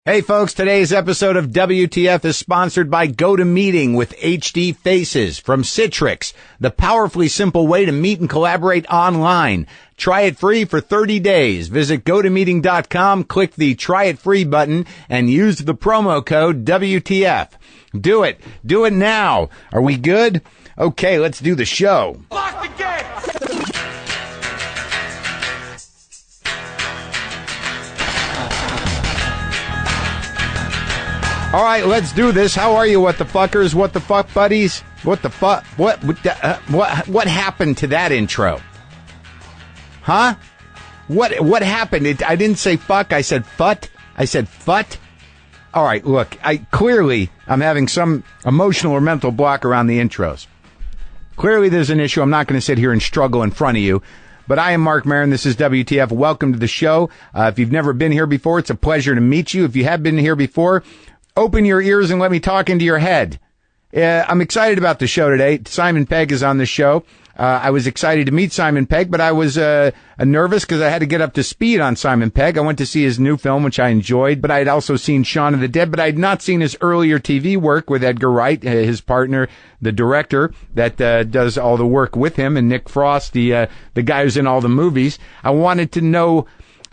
Hey folks, today's episode of WTF is sponsored by GoToMeeting with HD Faces from Citrix, the powerfully simple way to meet and collaborate online. Try it free for 30 days. Visit GoToMeeting.com, click the Try It Free button, and use the promo code WTF. Do it. Do it now. Are we good? Okay, let's do the show. Lock the gate! All right, let's do this. How are you, what the fuckers? What the fuck buddies? What the fuck? What happened to that intro? Huh? What happened? I didn't say fuck. I said fut. I said fut. All right, look. I'm having some emotional or mental block around the intros. Clearly, there's an issue. I'm not going to sit here and struggle in front of you. But I am Marc Maron. This is WTF. Welcome to the show. If you've never been here before, it's a pleasure to meet you. If you have been here before, open your ears and let me talk into your head. I'm excited about the show today. Simon Pegg is on the show. I was excited to meet Simon Pegg, but I was nervous because I had to get up to speed on Simon Pegg. I went to see his new film, which I enjoyed, but I had also seen Shaun of the Dead, but I had not seen his earlier TV work with Edgar Wright, his partner, the director that does all the work with him, and Nick Frost, the guy who's in all the movies. I wanted to know.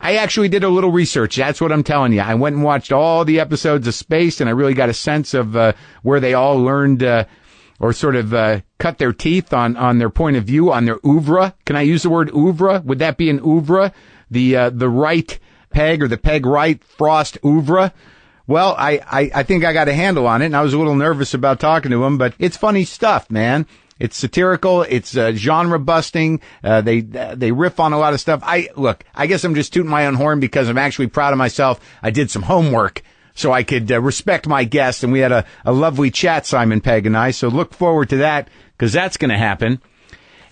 I actually did a little research. That's what I'm telling you. I went and watched all the episodes of Spaced, and I really got a sense of where they all learned or sort of cut their teeth on their point of view, on their oeuvre. Can I use the word oeuvre? Would that be an oeuvre? The Wright Pegg or the Pegg Wright Frost oeuvre? Well, I think I got a handle on it, and I was a little nervous about talking to him, but it's funny stuff, man. It's satirical. It's genre busting. They riff on a lot of stuff. I guess I'm just tooting my own horn because I'm actually proud of myself. I did some homework so I could respect my guest, and we had a lovely chat, Simon Pegg and I. So look forward to that because that's going to happen.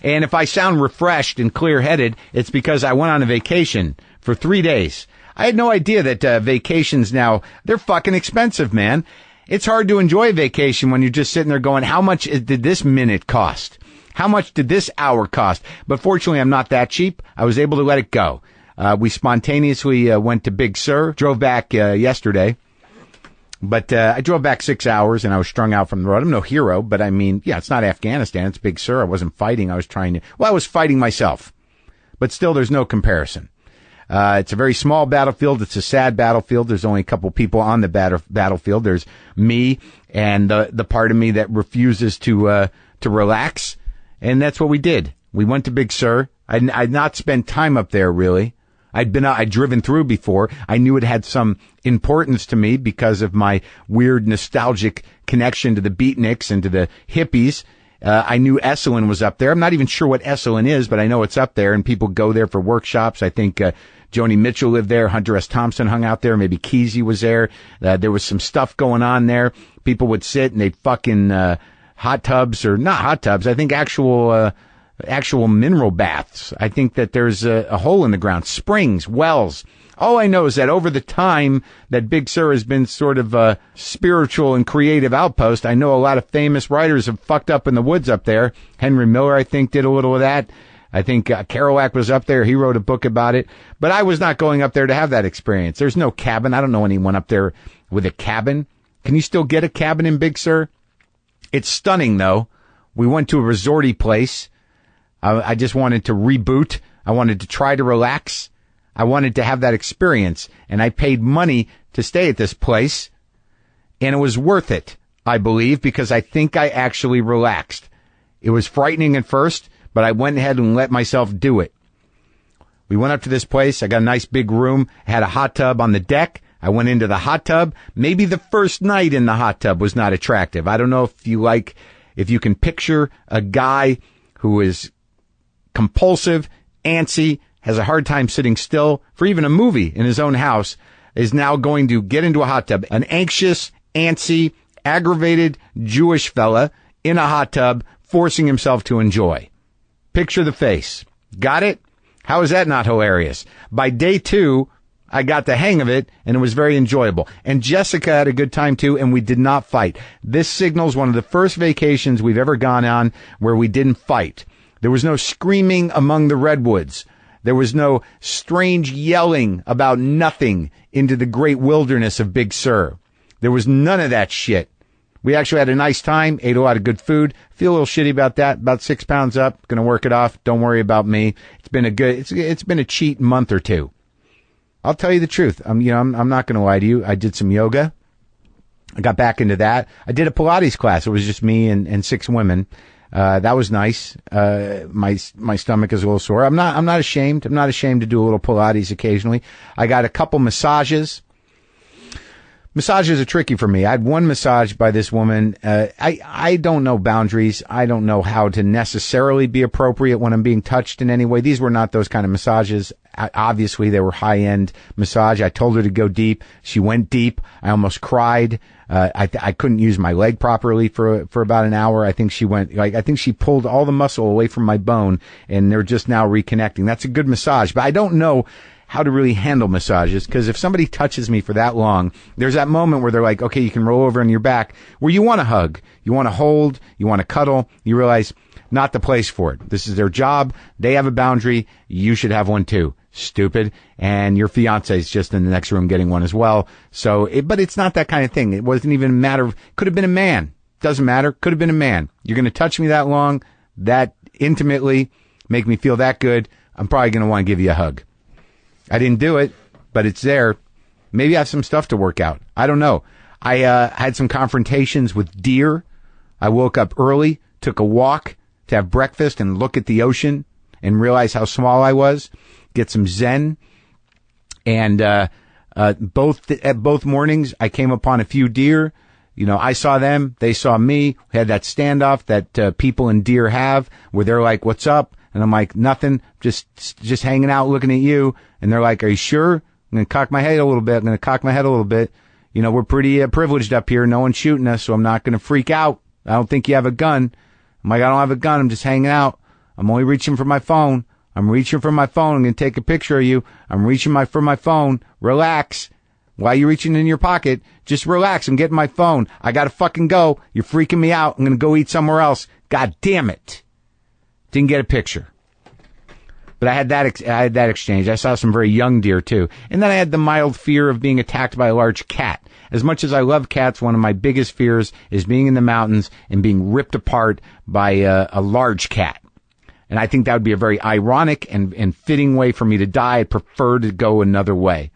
And if I sound refreshed and clear-headed, it's because I went on a vacation for 3 days. I had no idea that vacations now, they're fucking expensive, man. It's hard to enjoy a vacation when you're just sitting there going, how much did this minute cost? How much did this hour cost? But fortunately, I'm not that cheap. I was able to let it go. We spontaneously went to Big Sur, drove back yesterday. But I drove back 6 hours, and I was strung out from the road. I'm no hero, but I mean, yeah, it's not Afghanistan. It's Big Sur. I wasn't fighting. I was fighting myself. But still, there's no comparison. It's a very small battlefield. It's a sad battlefield. There's only a couple people on the battlefield. There's me and the part of me that refuses to relax. And that's what we did. We went to Big Sur. I'd not spent time up there, really. I'd driven through before. I knew it had some importance to me because of my weird nostalgic connection to the beatniks and to the hippies. I knew Esalen was up there. I'm not even sure what Esalen is, but I know it's up there, and people go there for workshops. I think Joni Mitchell lived there. Hunter S. Thompson hung out there. Maybe Kesey was there. There was some stuff going on there. People would sit and they'd fucking hot tubs, or not hot tubs. I think actual mineral baths. I think that there's a hole in the ground, springs, wells. All I know is that over the time that Big Sur has been sort of a spiritual and creative outpost, I know a lot of famous writers have fucked up in the woods up there. Henry Miller, I think, did a little of that. I think Kerouac was up there. He wrote a book about it. But I was not going up there to have that experience. There's no cabin. I don't know anyone up there with a cabin. Can you still get a cabin in Big Sur? It's stunning, though. We went to a resorty place. I just wanted to reboot. I wanted to try to relax. I wanted to have that experience. And I paid money to stay at this place. And it was worth it, I believe, because I think I actually relaxed. It was frightening at first, but I went ahead and let myself do it. We went up to this place. I got a nice big room. I had a hot tub on the deck. I went into the hot tub. Maybe the first night in the hot tub was not attractive. I don't know if you can picture a guy who is compulsive, antsy, has a hard time sitting still for even a movie in his own house, is now going to get into a hot tub. An anxious, antsy, aggravated Jewish fella in a hot tub, forcing himself to enjoy. Picture the face. Got it? How is that not hilarious? By day 2, I got the hang of it, and it was very enjoyable. And Jessica had a good time, too, and we did not fight. This signals one of the first vacations we've ever gone on where we didn't fight. There was no screaming among the redwoods. There was no strange yelling about nothing into the great wilderness of Big Sur. There was none of that shit. We actually had a nice time, ate a lot of good food. Feel a little shitty about that. About 6 pounds up. Gonna work it off. Don't worry about me. It's been a cheat month or two. I'll tell you the truth. I'm not gonna lie to you. I did some yoga. I got back into that. I did a Pilates class. It was just me and 6 women. That was nice. My stomach is a little sore. I'm not ashamed. I'm not ashamed to do a little Pilates occasionally. I got a couple massages. Massages are tricky for me. I had one massage by this woman. I don't know boundaries. I don't know how to necessarily be appropriate when I'm being touched in any way. These were not those kind of massages. Obviously, they were high-end massage. I told her to go deep. She went deep. I almost cried. I couldn't use my leg properly for about an hour. I think she pulled all the muscle away from my bone, and they're just now reconnecting. That's a good massage, but I don't know how to really handle massages, because if somebody touches me for that long, there's that moment where they're like, okay, you can roll over on your back, where you want to hug, you want to hold, you want to cuddle. You realize not the place for it. This is their job. They have a boundary. You should have one too. Stupid. And your fiance is just in the next room getting one as well. But it's not that kind of thing. It wasn't even a matter of, could have been a man. Doesn't matter. Could have been a man. You're going to touch me that long, that intimately, make me feel that good. I'm probably going to want to give you a hug. I didn't do it, but it's there. Maybe I have some stuff to work out. I don't know. I had some confrontations with deer. I woke up early, took a walk to have breakfast and look at the ocean and realize how small I was, get some zen. And both mornings, I came upon a few deer. You know, I saw them, they saw me. We had that standoff that people and deer have where they're like, what's up? And I'm like, nothing, just hanging out, looking at you. And they're like, are you sure? I'm going to cock my head a little bit. You know, we're pretty privileged up here. No one's shooting us, so I'm not going to freak out. I don't think you have a gun. I'm like, I don't have a gun. I'm just hanging out. I'm only reaching for my phone. I'm going to take a picture of you. I'm reaching for my phone. Relax. Why are you reaching in your pocket? Just relax. I'm getting my phone. I got to fucking go. You're freaking me out. I'm going to go eat somewhere else. God damn it. Didn't get a picture. But I had that exchange. I saw some very young deer too. And then I had the mild fear of being attacked by a large cat. As much as I love cats, one of my biggest fears is being in the mountains and being ripped apart by a large cat. And I think that would be a very ironic and fitting way for me to die. I'd prefer to go another way.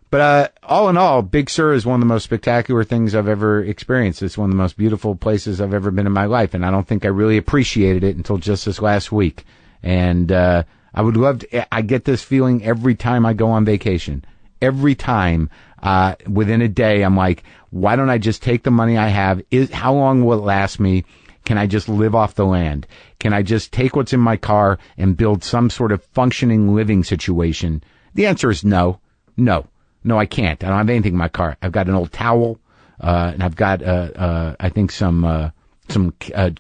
But all in all, Big Sur is one of the most spectacular things I've ever experienced. It's one of the most beautiful places I've ever been in my life, and I don't think I really appreciated it until just this last week. And I would love to. I get this feeling every time I go on vacation. Every time within a day, I'm like, why don't I just take the money I have? How long will it last me? Can I just live off the land? Can I just take what's in my car and build some sort of functioning living situation? The answer is no. No, I can't. I don't have anything in my car. I've got an old towel, and I've got, I think some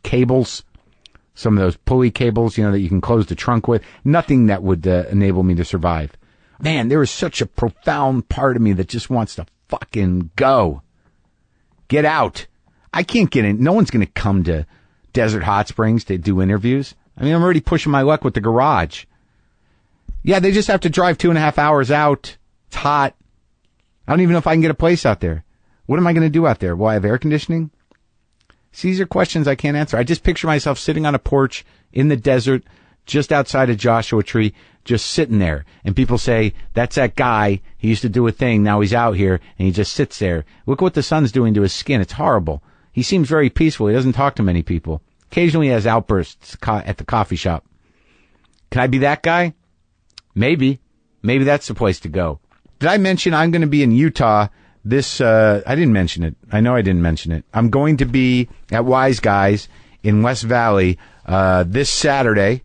cables, some of those pulley cables, that you can close the trunk with. Nothing that would enable me to survive. Man, there is such a profound part of me that just wants to fucking go. Get out. I can't get in. No one's going to come to Desert Hot Springs to do interviews. I mean, I'm already pushing my luck with the garage. Yeah, they just have to drive 2.5 hours out. It's hot. I don't even know if I can get a place out there. What am I going to do out there? Will I have air conditioning? See, these are questions I can't answer. I just picture myself sitting on a porch in the desert, just outside of Joshua Tree, just sitting there. And people say, that's that guy. He used to do a thing. Now he's out here and he just sits there. Look what the sun's doing to his skin. It's horrible. He seems very peaceful. He doesn't talk to many people. Occasionally he has outbursts at the coffee shop. Can I be that guy? Maybe. Maybe that's the place to go. Did I mention I'm going to be in Utah this, I didn't mention it. I know I didn't mention it. I'm going to be at Wise Guys in West Valley, this Saturday.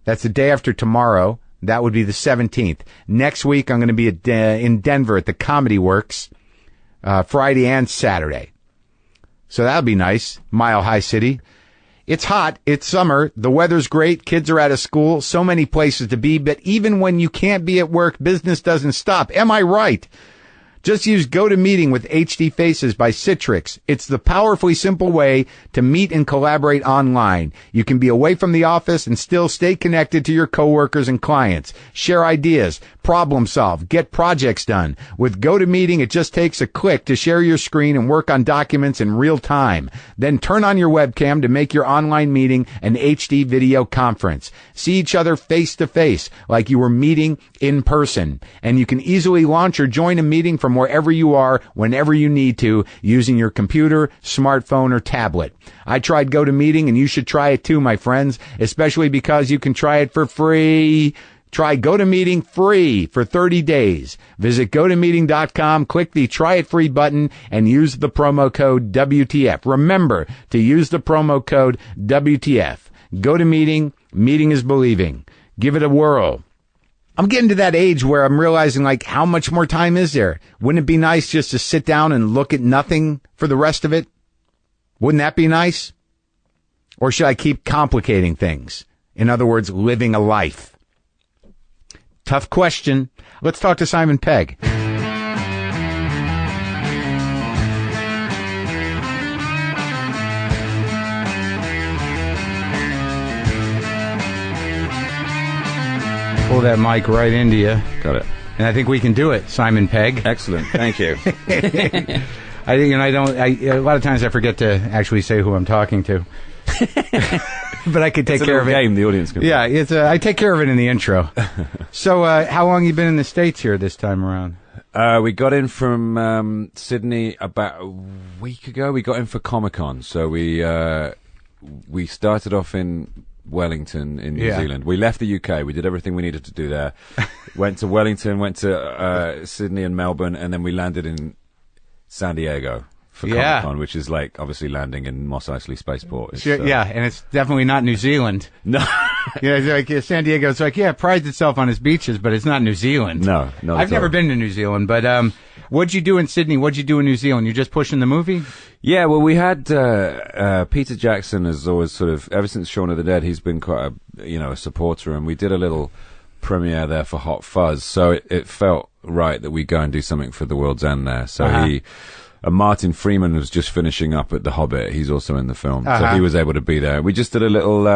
That's the day after tomorrow. That would be the 17th. Next week, I'm going to be in Denver at the Comedy Works, Friday and Saturday. So that'll be nice. Mile High City. It's hot. It's summer. The weather's great. Kids are out of school. So many places to be. But even when you can't be at work, business doesn't stop. Am I right? Just use GoToMeeting with HD Faces by Citrix. It's the powerfully simple way to meet and collaborate online. You can be away from the office and still stay connected to your coworkers and clients. Share ideas, problem solve, get projects done. With GoToMeeting, it just takes a click to share your screen and work on documents in real time. Then turn on your webcam to make your online meeting an HD video conference. See each other face to face like you were meeting in person. And you can easily launch or join a meeting from wherever you are, whenever you need to, using your computer, smartphone, or tablet. I tried GoToMeeting, and you should try it too, my friends, especially because you can try it for free. Try GoToMeeting free for 30 days. Visit GoToMeeting.com, click the Try It Free button, and use the promo code WTF. Remember to use the promo code WTF. GoToMeeting, meeting is believing. Give it a whirl. I'm getting to that age where I'm realizing, like, how much more time is there? Wouldn't it be nice just to sit down and look at nothing for the rest of it? Wouldn't that be nice? Or should I keep complicating things? In other words, living a life. Tough question. Let's talk to Simon Pegg. Pull that mic right into you. Got it. And I think we can do it, Simon Pegg. Excellent. Thank you. I think, and a lot of times I forget to actually say who I'm talking to. But I could take care of it. Game the audience can. Yeah, I take care of it in the intro. So, how long you been in the States here this time around? We got in from Sydney about a week ago. We got in for Comic-Con, so we started off in Wellington in New Zealand. We left the UK. We did everything we needed to do there. Went to Wellington, went to Sydney and Melbourne, and then we landed in San Diego for Comic-Con, which is like obviously landing in Mos Eisley Spaceport. It's, and it's definitely not New Zealand. No. It's like San Diego. It's like, it prides itself on its beaches, but it's not New Zealand. No, I've never been to New Zealand, but what'd you do in Sydney? What'd you do in New Zealand? You just pushing the movie? Yeah, well, we had Peter Jackson has always sort of, ever since Shaun of the Dead, he's been quite a supporter, and we did a little premiere there for Hot Fuzz, so it felt right that we go and do something for the World's End there. So Martin Freeman was just finishing up at The Hobbit. He's also in the film, so he was able to be there. We just did a little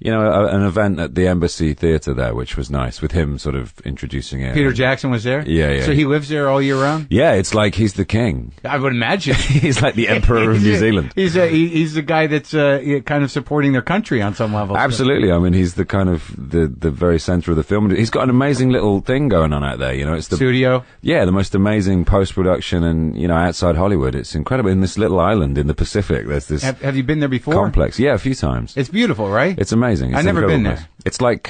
an event at the Embassy Theatre there, which was nice, with him sort of introducing it. Peter Jackson was there? Yeah. So he lives there all year round? Yeah, it's like he's the king. I would imagine. He's like the emperor of New Zealand. He's the guy that's kind of supporting their country on some level. Absolutely. I mean, he's the kind of the very center of the film. He's got an amazing little thing going on out there. It's the studio. Yeah, the most amazing post-production and, outside Hollywood. It's incredible. In this little island in the Pacific, there's this... Have you been there before? Complex. Yeah, a few times. It's beautiful, right? It's amazing. I've never been there. It's like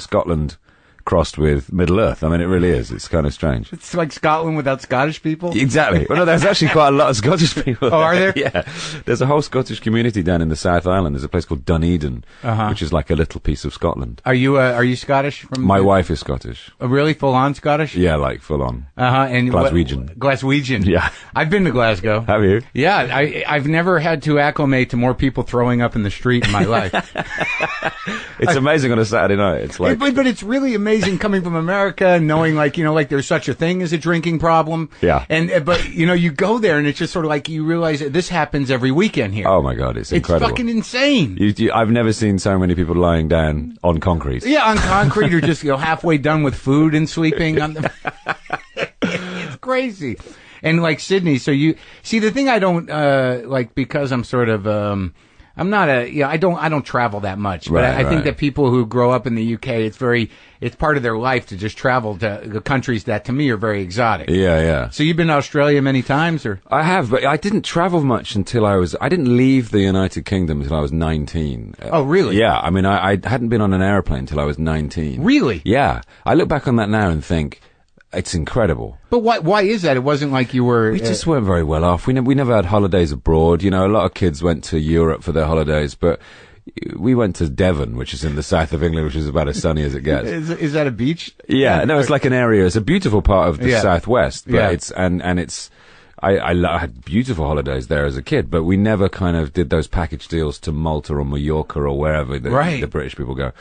Scotland crossed with Middle Earth. I mean, it really is. It's kind of strange. It's like Scotland without Scottish people? Exactly. Well, no, there's actually quite a lot of Scottish people. Oh, are there? Yeah. There's a whole Scottish community down in the South Island. There's a place called Dunedin, which is like a little piece of Scotland. Are you Scottish? My wife is Scottish. Really? Full-on Scottish? Yeah, like full-on. And Glaswegian. Glaswegian. Yeah. I've been to Glasgow. Have you? Yeah. I've never had to acclimate to more people throwing up in the street in my life. It's amazing on a Saturday night. It's like... But it's really amazing coming from America and knowing, like there's such a thing as a drinking problem. Yeah. But you go there and it's just sort of like you realize that this happens every weekend here. Oh my God, it's incredible. It's fucking insane. I've never seen so many people lying down on concrete. Yeah, on concrete, or just halfway done with food and sleeping on the... It's crazy. And like Sydney, so you see the thing I don't like, because I'm sort of I'm not I don't travel that much, but I think that people who grow up in the UK, it's part of their life to just travel to the countries that to me are very exotic. Yeah. So you've been to Australia many times, or? I have, but I didn't travel much until I didn't leave the United Kingdom until I was 19. Oh, really? Yeah. I mean, I hadn't been on an airplane until I was 19. Really? Yeah. I look back on that now and think, it's incredible. But why is that? It wasn't like you were... We just weren't very well off. We never had holidays abroad. A lot of kids went to Europe for their holidays, but we went to Devon, which is in the south of England, which is about as sunny as it gets. Is that a beach? Yeah, no, it's like an area. It's a beautiful part of the southwest, but it's I had beautiful holidays there as a kid, but we never kind of did those package deals to Malta or Mallorca or wherever the British people go.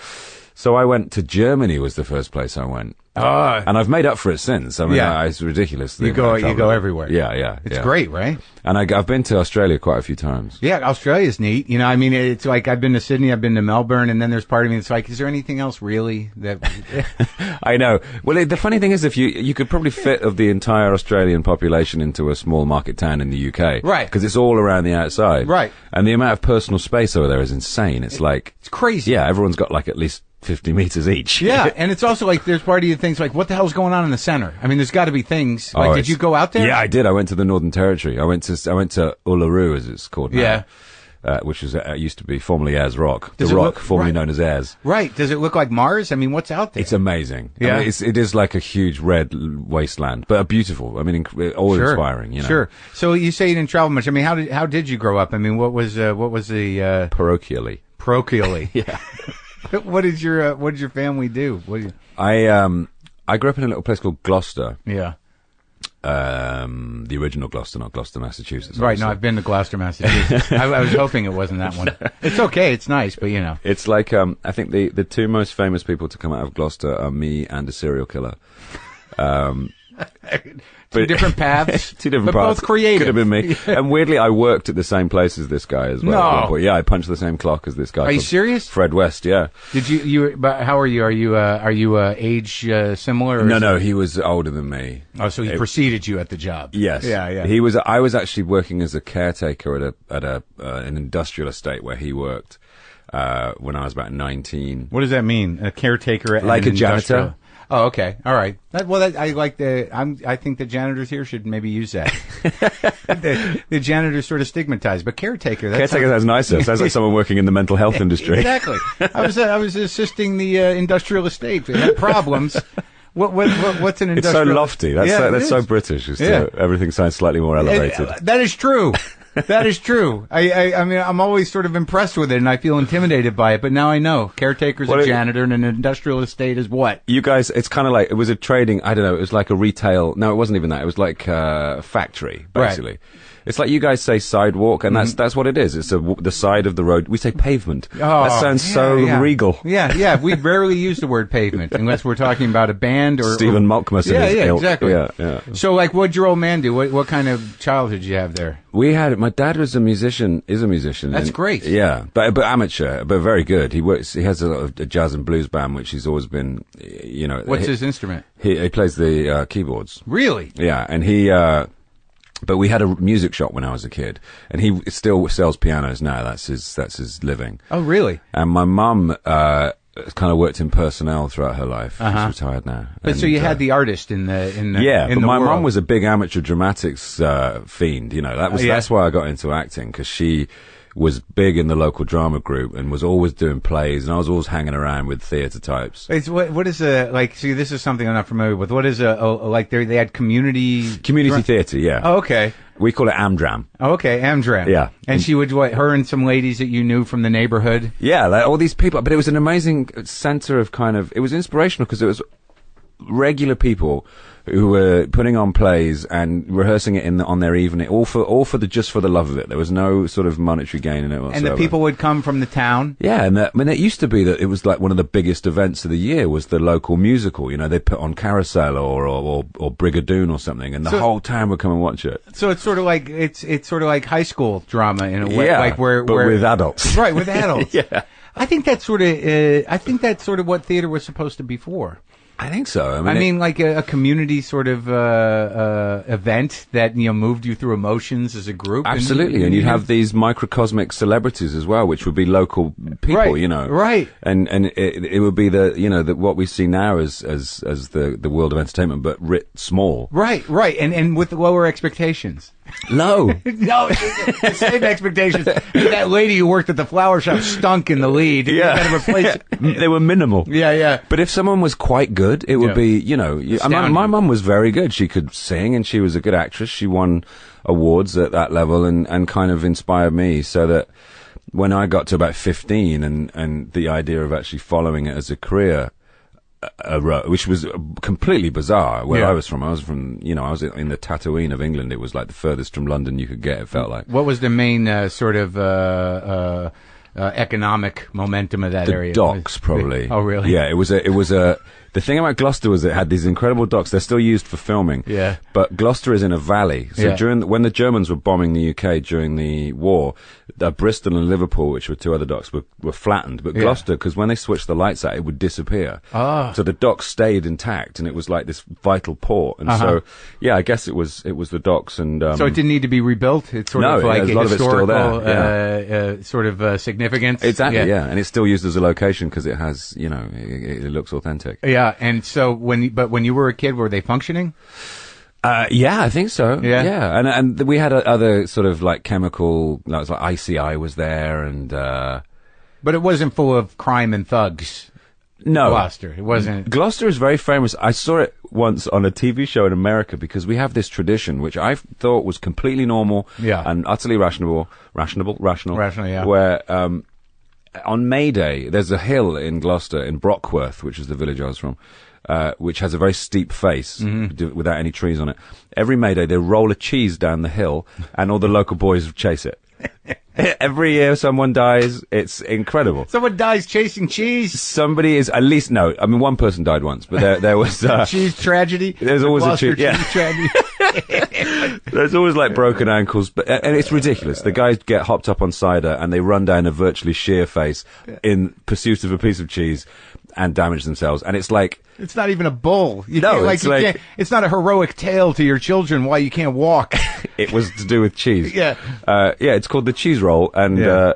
So I went to Germany, was the first place I went. And I've made up for it since. I mean, it's ridiculous. You go everywhere. Yeah. It's great, right? And I've been to Australia quite a few times. Yeah, Australia's neat. You know, I mean, it's like I've been to Sydney, I've been to Melbourne, and then there's part of me that's like, is there anything else really that... I know. Well, the funny thing is, if you could probably fit of the entire Australian population into a small market town in the UK. Right. Because it's all around the outside. Right. And the amount of personal space over there is insane. It's like... It's crazy. Yeah, everyone's got like at least 50 meters each. Yeah, and it's also like there's part of you that thinks like, what the hell's going on in the center? I mean, there's got to be things. Like, did you go out there? Yeah, I did. I went to the Northern Territory. I went to Uluru, as it's called now. Yeah. Which was used to be formerly Ayers Rock. Does the Rock, look, formerly known as Ayers. Right. Does it look like Mars? I mean, what's out there? It's amazing. Yeah. I mean, it is like a huge red wasteland, but beautiful. I mean, awe-inspiring. You know? Sure. So you say you didn't travel much. I mean, how did you grow up? I mean, what was the parochially? Yeah. What did your family do? I grew up in a little place called Gloucester. Yeah. The original Gloucester, not Gloucester, Massachusetts. Right. No, I've been to Gloucester, Massachusetts. I was hoping it wasn't that one. It's okay. It's nice, but you know. It's like, I think the two most famous people to come out of Gloucester are me and a serial killer. Two different paths. Two different but paths. Both creative. Could have been me. And weirdly, I worked at the same place as this guy as well. No. At one point. Yeah, I punched the same clock as this guy. Are you serious? Fred West, yeah. Did you, but how are you? Are you age similar? Or No, he was older than me. Oh, so he preceded you at the job. Yes. Yeah. I was actually working as a caretaker at an industrial estate where he worked, when I was about 19. What does that mean? A caretaker at like an a janitor? industrial? Oh, okay. All right. I think the janitors here should maybe use that. the janitor's sort of stigmatized, but caretaker. Sounds nicer. Sounds like someone working in the mental health industry. Exactly. I was assisting the industrial estate. They had problems. What's an industrial? It's so lofty. That's so British. Everything sounds slightly more elevated. That is true. That is true. I mean, I'm always sort of impressed with it, and I feel intimidated by it. But now I know caretaker's a janitor, and an industrial estate is what? You guys, it's kind of like it was a trading. I don't know. It was like a retail. No, it wasn't even that. It was like a factory, basically. Right. It's like you guys say sidewalk, and that's what it is. It's the side of the road. We say pavement. Oh, that sounds so regal. Yeah. We rarely use the word pavement unless we're talking about a band or Stephen Malkmus. Exactly. Yeah. So, like, what'd your old man do? What kind of childhood did you have there? My dad was a musician. Is a musician. That's great. Yeah, but amateur, but very good. He has a lot of a jazz and blues band, which he's always been. You know. What's his instrument? He plays the keyboards. Really? Yeah, and he. But we had a music shop when I was a kid, and he still sells pianos now. That's his living. Oh, really? And my mum kind of worked in personnel throughout her life. She's retired now. But so you had the artist in the but my world. mum was a big amateur dramatics fiend. You know, that's why I got into acting, because she was big in the local drama group and was always doing plays, and I was always hanging around with theatre types. What is like? See, this is something I'm not familiar with. What is like? They had community theatre, yeah. Oh, okay. We call it Amdram. Oh, okay, Amdram. Yeah. And she would her and some ladies that you knew from the neighborhood. Yeah, like all these people. But it was an amazing centre of it was inspirational because it was regular people who were putting on plays and rehearsing it on their evening, all for just for the love of it. There was no sort of monetary gain in it whatsoever. And the people would come from the town? Yeah, and it used to be that it was like one of the biggest events of the year was the local musical. You know, they put on Carousel or Brigadoon or something, and the whole town would come and watch it. So it's sort of like it's sort of like high school drama in a way, like where with adults, right? With adults, yeah. I think that's sort of what theater was supposed to be for. I think so. I mean, like a community sort of event that moved you through emotions as a group. Absolutely, and you'd have these microcosmic celebrities as well, which would be local people. Right, you know, right? And it would be what we see now as the world of entertainment, but writ small. Right, and with lower expectations. Low. No, the same expectations. That lady who worked at the flower shop stunk in the lead. Yeah. You gotta replace They were minimal. Yeah. But if someone was quite good, it would be, my mum was very good. She could sing and she was a good actress. She won awards at that level and kind of inspired me, so that when I got to about 15 and the idea of actually following it as a career, which was completely bizarre where I was from. I was in the Tatooine of England. It was like the furthest from London you could get, it felt like. What was the main sort of economic momentum of that area? The docks, probably. Oh, really? Yeah, it was The thing about Gloucester was it had these incredible docks. They're still used for filming. Yeah. But Gloucester is in a valley. So when the Germans were bombing the UK during the war, Bristol and Liverpool, which were two other docks, were flattened. But Gloucester, because when they switched the lights out, it would disappear. Ah. So the docks stayed intact, and it was like this vital port. And so, yeah, I guess it was the docks. And so it didn't need to be rebuilt. It's sort of like a lot of it's still there. Sort of significance. Exactly. Yeah, and it's still used as a location because it has, it looks authentic. Yeah, and so when you were a kid, were they functioning? Yeah, I think so. Yeah. And we had other sort of like chemical, like ICI was there, and but it wasn't full of crime and thugs. No, Gloucester. It wasn't. Gloucester is very famous. I saw it once on a TV show in America because we have this tradition, which I thought was completely normal and utterly rational. Yeah. Where on May Day, there's a hill in Gloucester, in Brockworth, which is the village I was from, which has a very steep face without any trees on it. Every May Day, they roll a cheese down the hill, and all the local boys chase it. Every year someone dies. It's incredible. Someone dies chasing cheese? Somebody is, at least, no. I mean, one person died once, but there was... cheese tragedy? There's always a cheese tragedy. There's always like broken ankles, and it's ridiculous. The guys get hopped up on cider and they run down a virtually sheer face in pursuit of a piece of cheese and damage themselves. And it's like... It's not even a bull. It's not a heroic tale to your children why you can't walk. It was to do with cheese. Yeah. It's called the cheese roll. And I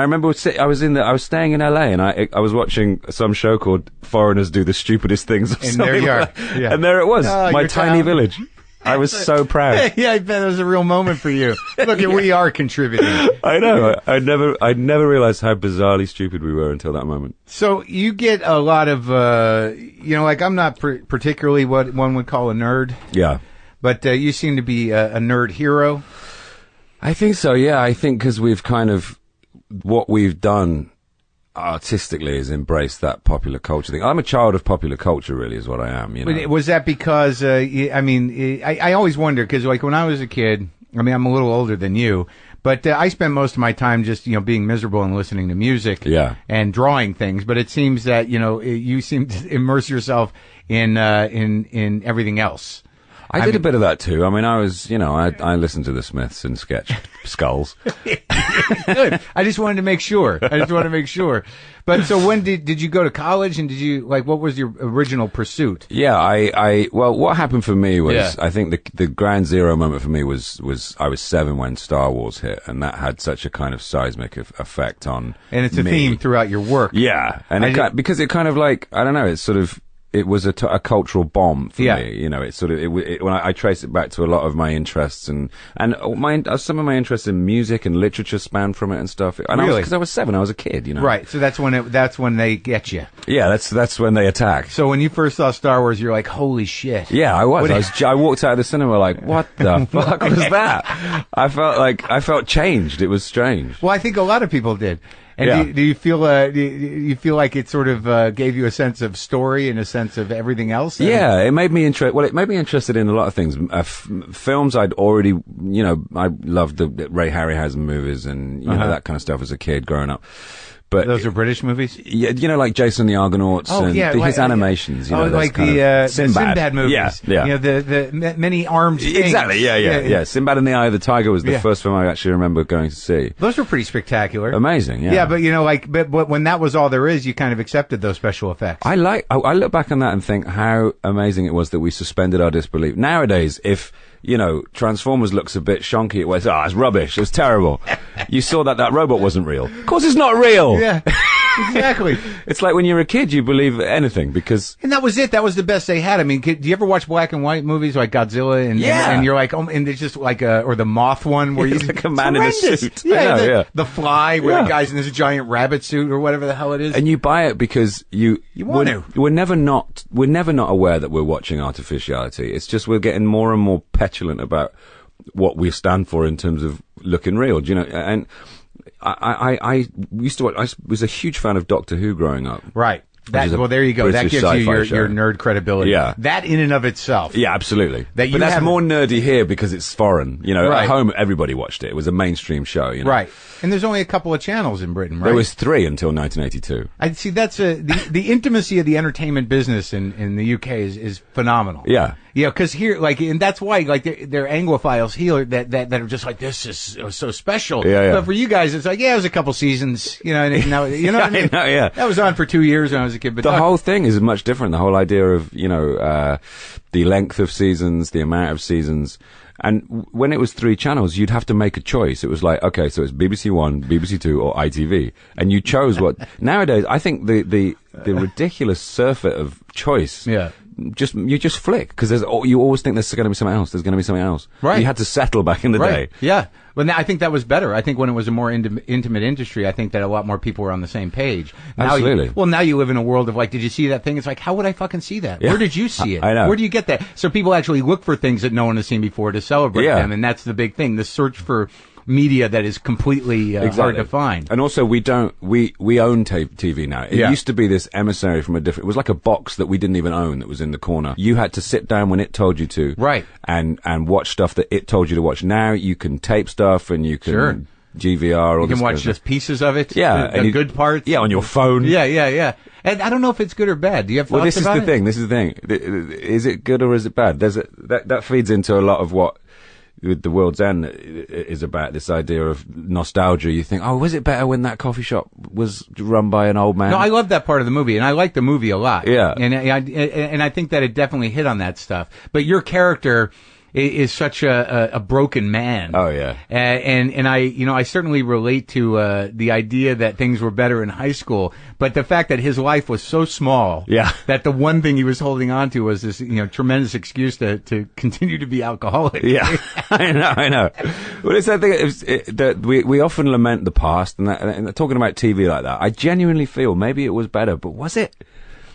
remember I was staying in LA, and I was watching some show called Foreigners Do the Stupidest Things. And there you are. Yeah. And there it was, my tiny village. I was so proud. Yeah, I bet it was a real moment for you. Look, we are contributing. I know. I'd never realized how bizarrely stupid we were until that moment. So you get a lot of, I'm not particularly what one would call a nerd. Yeah. But you seem to be a nerd hero. I think so, yeah. I think because we've kind of, what we've done artistically is embrace that popular culture thing. I'm a child of popular culture, really, is what I am. But was that because, I always wonder, because like when I was a kid, I mean, I'm a little older than you, but I spent most of my time just, being miserable and listening to music and drawing things. But it seems that, you seem to immerse yourself in everything else. I did a bit of that too. I mean, I was, I listened to the Smiths and sketched skulls. Good. I just wanted to make sure. But so when did you go to college, and did you, what was your original pursuit? Yeah, well, what happened for me was, I think the ground zero moment for me was I was 7 when Star Wars hit, and that had such a kind of seismic effect on And it's a theme throughout your work. Yeah. And because it kind of I don't know, it's sort of, it was a cultural bomb for me. It's sort of when I trace it back to a lot of my interests and some of my interests in music and literature span from it and stuff. And really? Because I was 7, I was a kid. Right. So that's when they get you. Yeah, that's when they attack. So when you first saw Star Wars, you're like, holy shit. Yeah, I was. I walked out of the cinema like, what the fuck was that? I felt changed. It was strange. Well, I think a lot of people did. And do you feel like it sort of gave you a sense of story and a sense of everything else? Yeah, it made me interested in a lot of things. Films I'd already, I loved the Ray Harryhausen movies and that kind of stuff as a kid growing up. But those are British movies? Yeah, like Jason the Argonauts his animations. Like the Sinbad movies. Yeah. The many armed things. Exactly, yeah. Sinbad and the Eye of the Tiger was the first film I actually remember going to see. Those were pretty spectacular. Amazing, yeah. Yeah, but but when that was all there is, you kind of accepted those special effects. I look back on that and think how amazing it was that we suspended our disbelief. Nowadays, if Transformers looks a bit shonky, it's rubbish, it's terrible. You saw that robot wasn't real. Of course it's not real! Yeah, exactly. It's like when you're a kid, you believe anything because... And that was it. That was the best they had. I mean, do you ever watch black and white movies like Godzilla and you're like, and it's just like or the Moth one where it's like a man in a suit. The Fly where the guy's in this giant rabbit suit or whatever the hell it is. And you buy it because you want to. We're never not aware that we're watching artificiality. It's just we're getting more and more petulant about what we stand for in terms of looking real. Do you know? And I used to watch. I was a huge fan of Doctor Who growing up. Right. Well, there you go. That gives you your nerd credibility. Yeah. That in and of itself. Yeah, absolutely. But that's more nerdy here because it's foreign. Right. At home, everybody watched it. It was a mainstream show, Right. And there's only a couple of channels in Britain, right? There was 3 until 1982. I see. That's the intimacy of the entertainment business in the UK is phenomenal. Yeah. Yeah, because here, and that's why, they're Anglophiles here that are just like, this is so special. Yeah. But for you guys, it's like, it was a couple seasons, and now, you know what I mean? I know, yeah. That was on for 2 years when I was a kid. But the whole thing is much different. The whole idea of, the length of seasons, the amount of seasons. And when it was 3 channels, you'd have to make a choice. It was like, okay, so it's BBC One, BBC Two, or ITV, and you chose what. Nowadays, I think the ridiculous surfeit of choice. Yeah. You just flick because you always think there's going to be something else. There's going to be something else. Right. You had to settle back in the day. Yeah. Well, I think that was better. I think when it was a more intimate industry, I think that a lot more people were on the same page. Now Absolutely. Now you live in a world of did you see that thing? It's like, how would I fucking see that? Yeah. Where did you see it? I know. Where do you get that? So people actually look for things that no one has seen before to celebrate them, and that's the big thing. The search for media that is completely hard to find. And also, we own TV now. It used to be this emissary from it was like a box that we didn't even own that was in the corner. You had to sit down when it told you to. Right. And watch stuff that it told you to watch. Now you can tape stuff and you can GVR. You can watch just pieces of it. Yeah. The good parts. Yeah, on your phone. Yeah. And I don't know if it's good or bad. Do you have thoughts about it? This is the thing. Is it good or is it bad? That feeds into a lot of what the World's End is about, this idea of nostalgia. You think, was it better when that coffee shop was run by an old man? No, I love that part of the movie, and I like the movie a lot. Yeah. And I think that it definitely hit on that stuff. But your character is such a broken man. Oh yeah. And I certainly relate to the idea that things were better in high school, but the fact that his life was so small, that the one thing he was holding on to was this tremendous excuse to continue to be alcoholic. Yeah. I know. Well, it's that thing that we often lament the past, and talking about TV like that, I genuinely feel maybe it was better, but was it?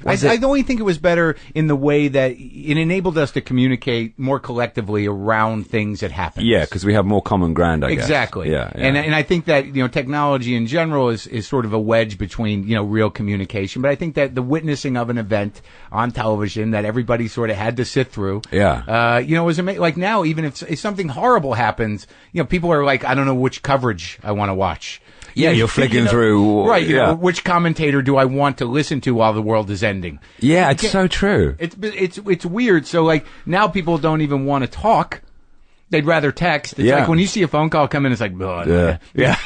I only think it was better in the way that it enabled us to communicate more collectively around things that happened. Yeah, because we have more common ground, I guess. Exactly. Yeah. And I think that, technology in general is sort of a wedge between, real communication. But I think that the witnessing of an event on television that everybody sort of had to sit through. Yeah. Was amazing. Like now, even if something horrible happens, people are like, I don't know which coverage I want to watch. Yeah, you're flicking through. Right. Which commentator do I want to listen to while the world is ending? Yeah, it's so true. It's weird. So now people don't even want to talk. They'd rather text. It's like when you see a phone call come in, it's like, yeah.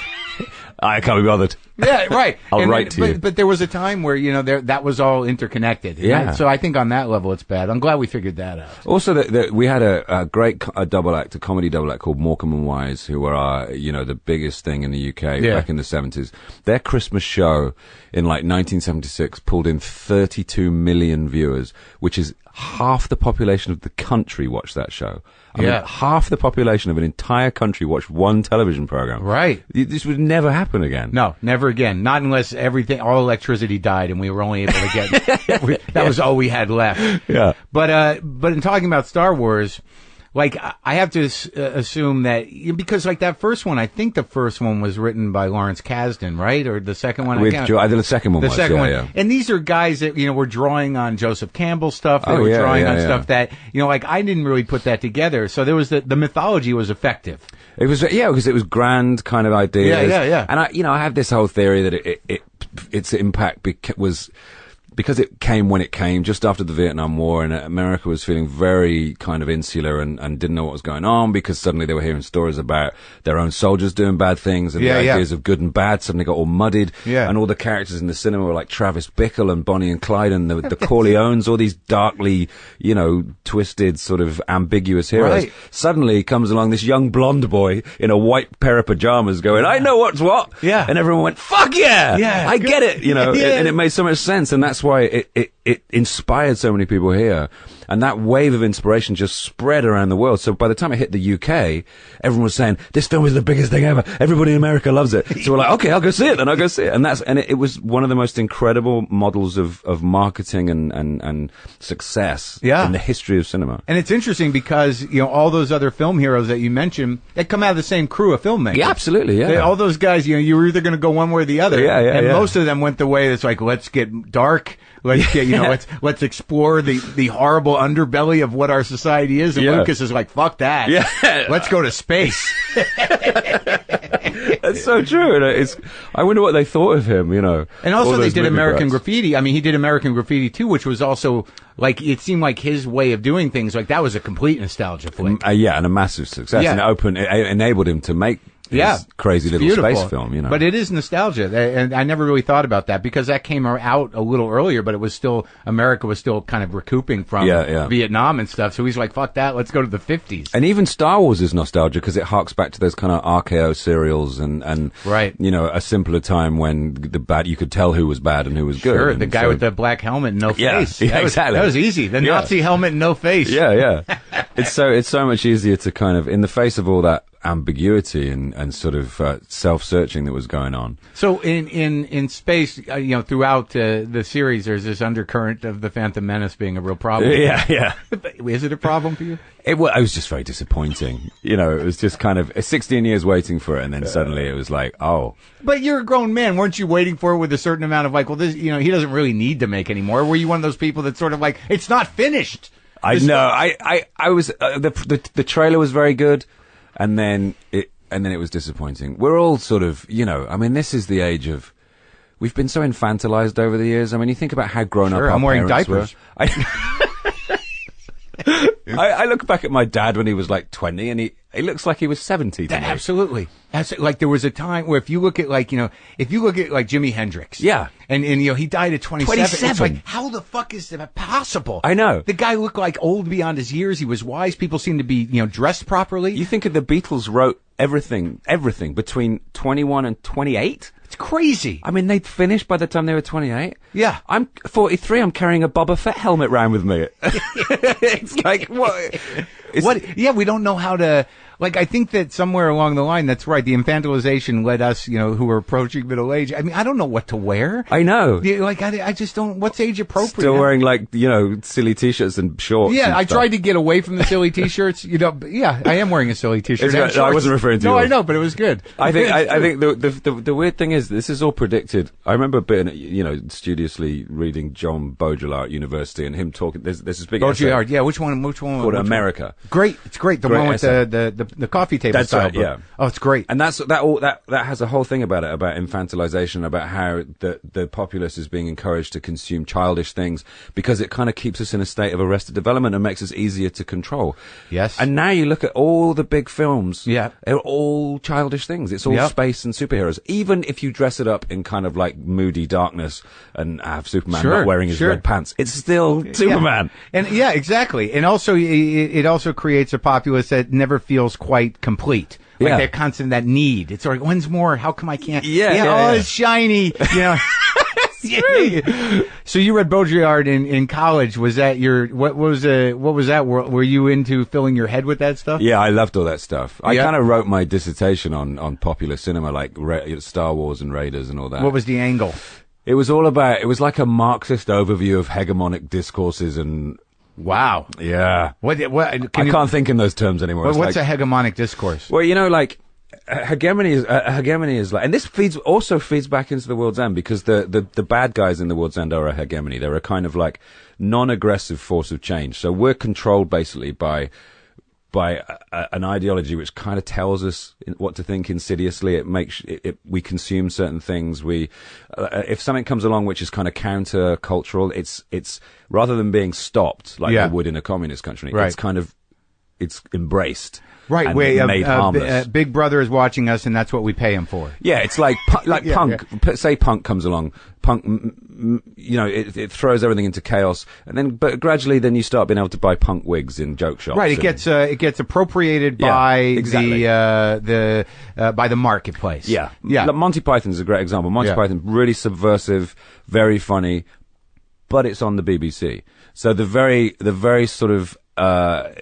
I can't be bothered. Yeah, right. I'll write to you. But there was a time where, that was all interconnected. Yeah. So I think on that level it's bad. I'm glad we figured that out. Also, we had a great double act, a comedy double act called Morecambe and Wise, who were the biggest thing in the UK back in the 70s. Their Christmas show in 1976 pulled in 32 million viewers, which is half the population of the country watched that show. I mean, half the population of an entire country watched one television program. Right. This would never happen again. No, never again. Not unless all electricity died and we were only able to get, that was all we had left. Yeah. But in talking about Star Wars, I have to assume that, because that first one, I think the first one was written by Lawrence Kasdan, right? Or the second one? I think the second one was. The second one. Yeah. And these are guys that, were drawing on Joseph Campbell stuff. They were drawing on stuff that, I didn't really put that together. So there was the mythology was effective. It was, because it was grand kind of ideas. Yeah. And I have this whole theory that its impact was, because it came when it came, just after the Vietnam War, and America was feeling very kind of insular and didn't know what was going on, because suddenly they were hearing stories about their own soldiers doing bad things, and the ideas of good and bad suddenly got all muddied. Yeah. And all the characters in the cinema were like Travis Bickle and Bonnie and Clyde and the Corleones, all these darkly, twisted, sort of ambiguous heroes. Right. Suddenly comes along this young blonde boy in a white pair of pajamas going, I know what's what. Yeah. And everyone went, fuck yeah! Yeah. I get it, and it made so much sense, and that's why it inspired so many people here. And that wave of inspiration just spread around the world. So by the time it hit the UK, everyone was saying, this film is the biggest thing ever. Everybody in America loves it. So we're like, okay, I'll go see it, then I'll go see it. And it was one of the most incredible models of marketing and success in the history of cinema. And it's interesting because, all those other film heroes that you mentioned, they come out of the same crew of filmmakers. Yeah, absolutely, yeah. All those guys, you were either going to go one way or the other. Yeah. Most of them went the way that's like, let's get dark, Let's get, let's explore the horrible underbelly of what our society is. And Lucas is like, fuck that. Yeah. Let's go to space. That's so true. I wonder what they thought of him, And also they did American Graffiti. I mean, he did American Graffiti too, which was also like, it seemed like his way of doing things. Like that was a complete nostalgia flick. Yeah, and a massive success. Yeah. And it enabled him to make his crazy little space film, But it is nostalgia, and I never really thought about that because that came out a little earlier, but it was still, America was still kind of recouping from Vietnam and stuff, so he's like, fuck that, let's go to the 50s. And even Star Wars is nostalgia because it harks back to those kind of RKO serials and right. A simpler time when you could tell who was bad and who was good. Sure, the guy with the black helmet and no face. Yeah, exactly. That was easy. The Nazi helmet and no face. Yeah. It's so much easier to kind of, in the face of all that ambiguity and sort of self-searching that was going on. So in space, throughout the series, there's this undercurrent of the Phantom Menace being a real problem. Yeah. Is it a problem for you? It was just very disappointing. It was just kind of 16 years waiting for it, and then suddenly it was like, oh. But you're a grown man. Weren't you waiting for it with a certain amount of like, well, this, he doesn't really need to make anymore? Were you one of those people that sort of like, it's not finished? I know. I was the trailer was very good. And then it was disappointing. We're all sort of, this is the age of, we've been so infantilized over the years. I mean, you think about how grown up our I'm wearing parents diapers. I look back at my dad when he was like 20 and he looks like he was 70 to me. Absolutely. Like there was a time where if you look at like Jimi Hendrix. Yeah. And he died at 27. 27. It's like, how the fuck is that possible? I know. The guy looked like old beyond his years. He was wise. People seemed to be, dressed properly. You think of the Beatles wrote everything between 21 and 28? It's crazy. I mean, they'd finished by the time they were 28. Yeah. I'm 43. I'm carrying a Boba Fett helmet around with me. It's like, what? Yeah, we don't know how to... Like, I think that somewhere along the line, that's right, the infantilization led us, who were approaching middle age. I mean, I don't know what to wear. I know. Like, I just don't... What's age appropriate? Still wearing, like, silly T-shirts and shorts. Yeah, I tried to get away from the silly T-shirts. Yeah, I am wearing a silly T-shirt. No, I wasn't referring to yours. I know, but it was good. I think the weird thing is, this is all predicted. I remember being, studiously reading John Baudrillard at university and him talking... There's this big Baudrillard, yeah. Which one? Called America. Great. It's great. The one with the coffee table. That's right, yeah. Oh, it's great. And that has a whole thing about it, about infantilization, about how the populace is being encouraged to consume childish things because it kind of keeps us in a state of arrested development and makes us easier to control. Yes. And now you look at all the big films. Yeah. They're all childish things. It's all space and superheroes. Even if you dress it up in kind of like moody darkness and have Superman not wearing his red pants, it's still Superman. Yeah. And yeah, exactly. And also, it also creates a populace that never feels quite complete. Like they're constant that need. It's like, when's more? How come I can't? Yeah. It's shiny. So you read Baudrillard in college. Was that what was that? Were you into filling your head with that stuff? Yeah, I loved all that stuff. I kind of wrote my dissertation on popular cinema, like Star Wars and Raiders and all that. What was the angle? It was like a Marxist overview of hegemonic discourses and... Wow. Yeah. I can't think in those terms anymore. What's a hegemonic discourse? Well, like hegemony is like, and this also feeds back into the World's End because the bad guys in the World's End are a hegemony. They're a kind of like non-aggressive force of change. So we're controlled basically by an ideology which kind of tells us what to think insidiously. It makes we consume certain things. If something comes along which is kind of counter-cultural, it's rather than being stopped like they would in a communist country, it's embraced. Right, and made harmless. Big Brother is watching us, and that's what we pay him for. Yeah, it's like punk. Yeah. Say punk comes along, punk. It throws everything into chaos, and but gradually, then you start being able to buy punk wigs in joke shops. Right, it gets appropriated by by the marketplace. Yeah. Yeah. Like Monty Python's a great example. Monty Python, really subversive, very funny, but it's on the BBC. So the very sort of the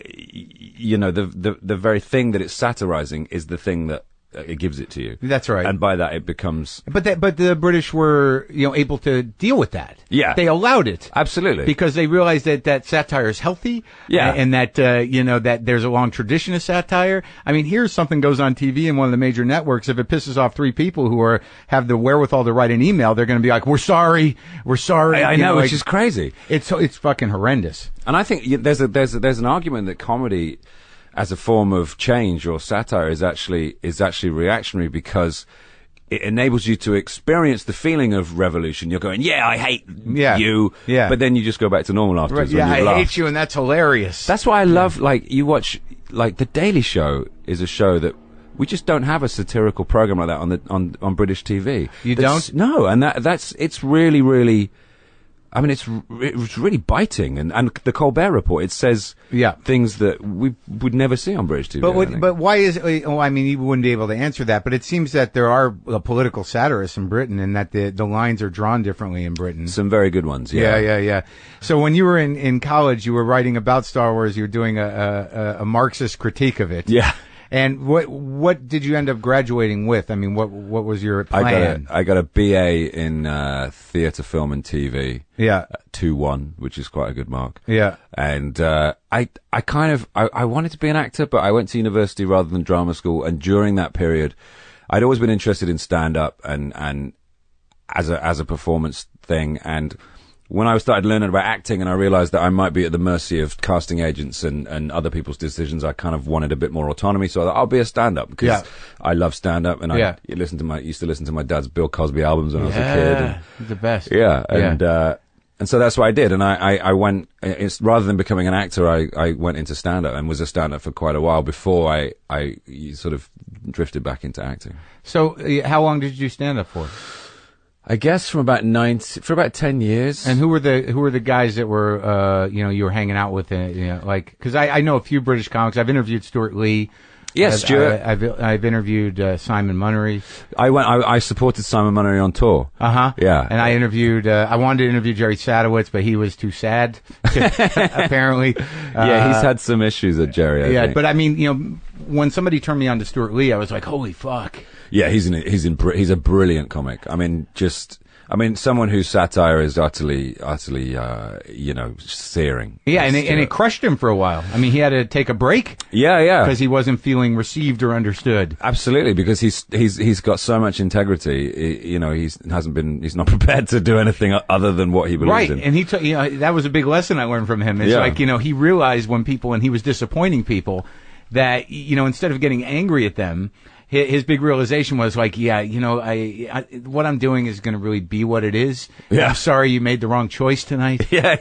very thing that it's satirizing is the thing that it gives it to you. That's right. And by that, it becomes. But the British were, able to deal with that. Yeah. They allowed it. Absolutely. Because they realized that satire is healthy. Yeah. And that, that there's a long tradition of satire. I mean, here's something goes on TV in one of the major networks. If it pisses off 3 people who have the wherewithal to write an email, they're going to be like, we're sorry. I know, which is crazy. It's fucking horrendous. And I think there's an argument that comedy, as a form of change or satire, is actually reactionary because it enables you to experience the feeling of revolution. You're going, I hate you, but then you just go back to normal afterwards. Right, I hate you, and that's hilarious. That's why I love, you watch, The Daily Show is a show that we just don't have a satirical program like that on British TV. You don't? No, and it's really, really. I mean, it's really biting, and the Colbert Report, it says things that we would never see on British TV. But why is it? I mean, you wouldn't be able to answer that. But it seems that there are political satirists in Britain, and that the lines are drawn differently in Britain. Some very good ones. Yeah. Yeah. So when you were in college, you were writing about Star Wars. You were doing a Marxist critique of it. Yeah. And what did you end up graduating with? I mean, what was your plan? I got a BA in theatre, film, and TV. Yeah, 2-1, which is quite a good mark. Yeah, and I wanted to be an actor, but I went to university rather than drama school. And during that period, I'd always been interested in stand up and as a performance thing. And when I started learning about acting and I realized that I might be at the mercy of casting agents and other people's decisions, I kind of wanted a bit more autonomy. So I thought, I'll be a stand-up because I love stand-up, and I used to listen to my dad's Bill Cosby albums when I was a kid. And, the best. Yeah, and so that's what I did. And I went, rather than becoming an actor, I went into stand-up and was a stand-up for quite a while before I sort of drifted back into acting. So how long did you stand up for? I guess for about 10 years. And who were the guys that were you were hanging out with? Because I know a few British comics. I've interviewed Stuart Lee. Yes, Stuart. I've interviewed Simon Munnery. I supported Simon Munnery on tour. Yeah. And I interviewed. I wanted to interview Jerry Sadowitz, but he was too sad. Apparently. He's had some issues at Jerry. I think. But I mean, when somebody turned me on to Stuart Lee, I was like, holy fuck. Yeah, he's a brilliant comic. I mean, someone whose satire is utterly, searing. Yeah, and it crushed him for a while. I mean, he had to take a break. Yeah. Because he wasn't feeling received or understood. Absolutely, because he's got so much integrity. He's not prepared to do anything other than what he believes in. Right, and that was a big lesson I learned from him. It's like, he realized when he was disappointing people, that, instead of getting angry at them, his big realization was like, what I'm doing is going to really be what it is. Yeah. I'm sorry you made the wrong choice tonight. Yeah.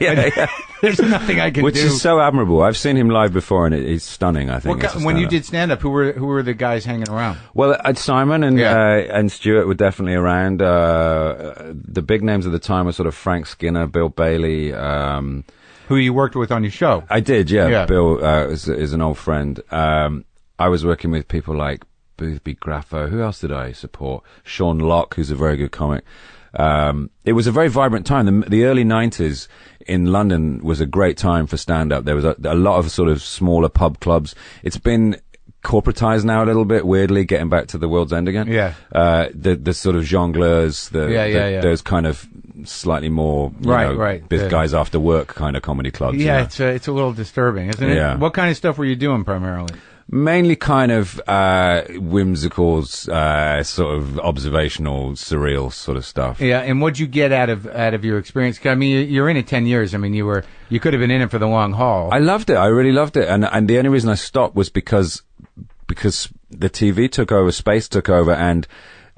There's nothing I can do. Which is so admirable. I've seen him live before, and he's stunning, I think. When you did stand-up, who were the guys hanging around? Well, Simon and Stuart were definitely around. The big names at the time were sort of Frank Skinner, Bill Bailey. Who you worked with on your show? I did, yeah. Bill is an old friend. I was working with people like Boothby Graffo. Who else did I support? Sean Locke, who's a very good comic. It was a very vibrant time. The early 90s in London was a great time for stand-up. There was a lot of sort of smaller pub clubs. It's been corporatized now a little bit, weirdly, getting back to the World's End again. Yeah. The sort of jongleurs, those kind of slightly more, guys after work kind of comedy clubs. Yeah, it's a little disturbing, isn't it? Yeah. What kind of stuff were you doing primarily? Mainly kind of whimsical, sort of observational, surreal sort of stuff. Yeah, and what'd you get out of your experience? 'Cause, I mean, you're in it 10 years. I mean, you could have been in it for the long haul. I loved it. I really loved it. And the only reason I stopped was because the TV took over, space took over, and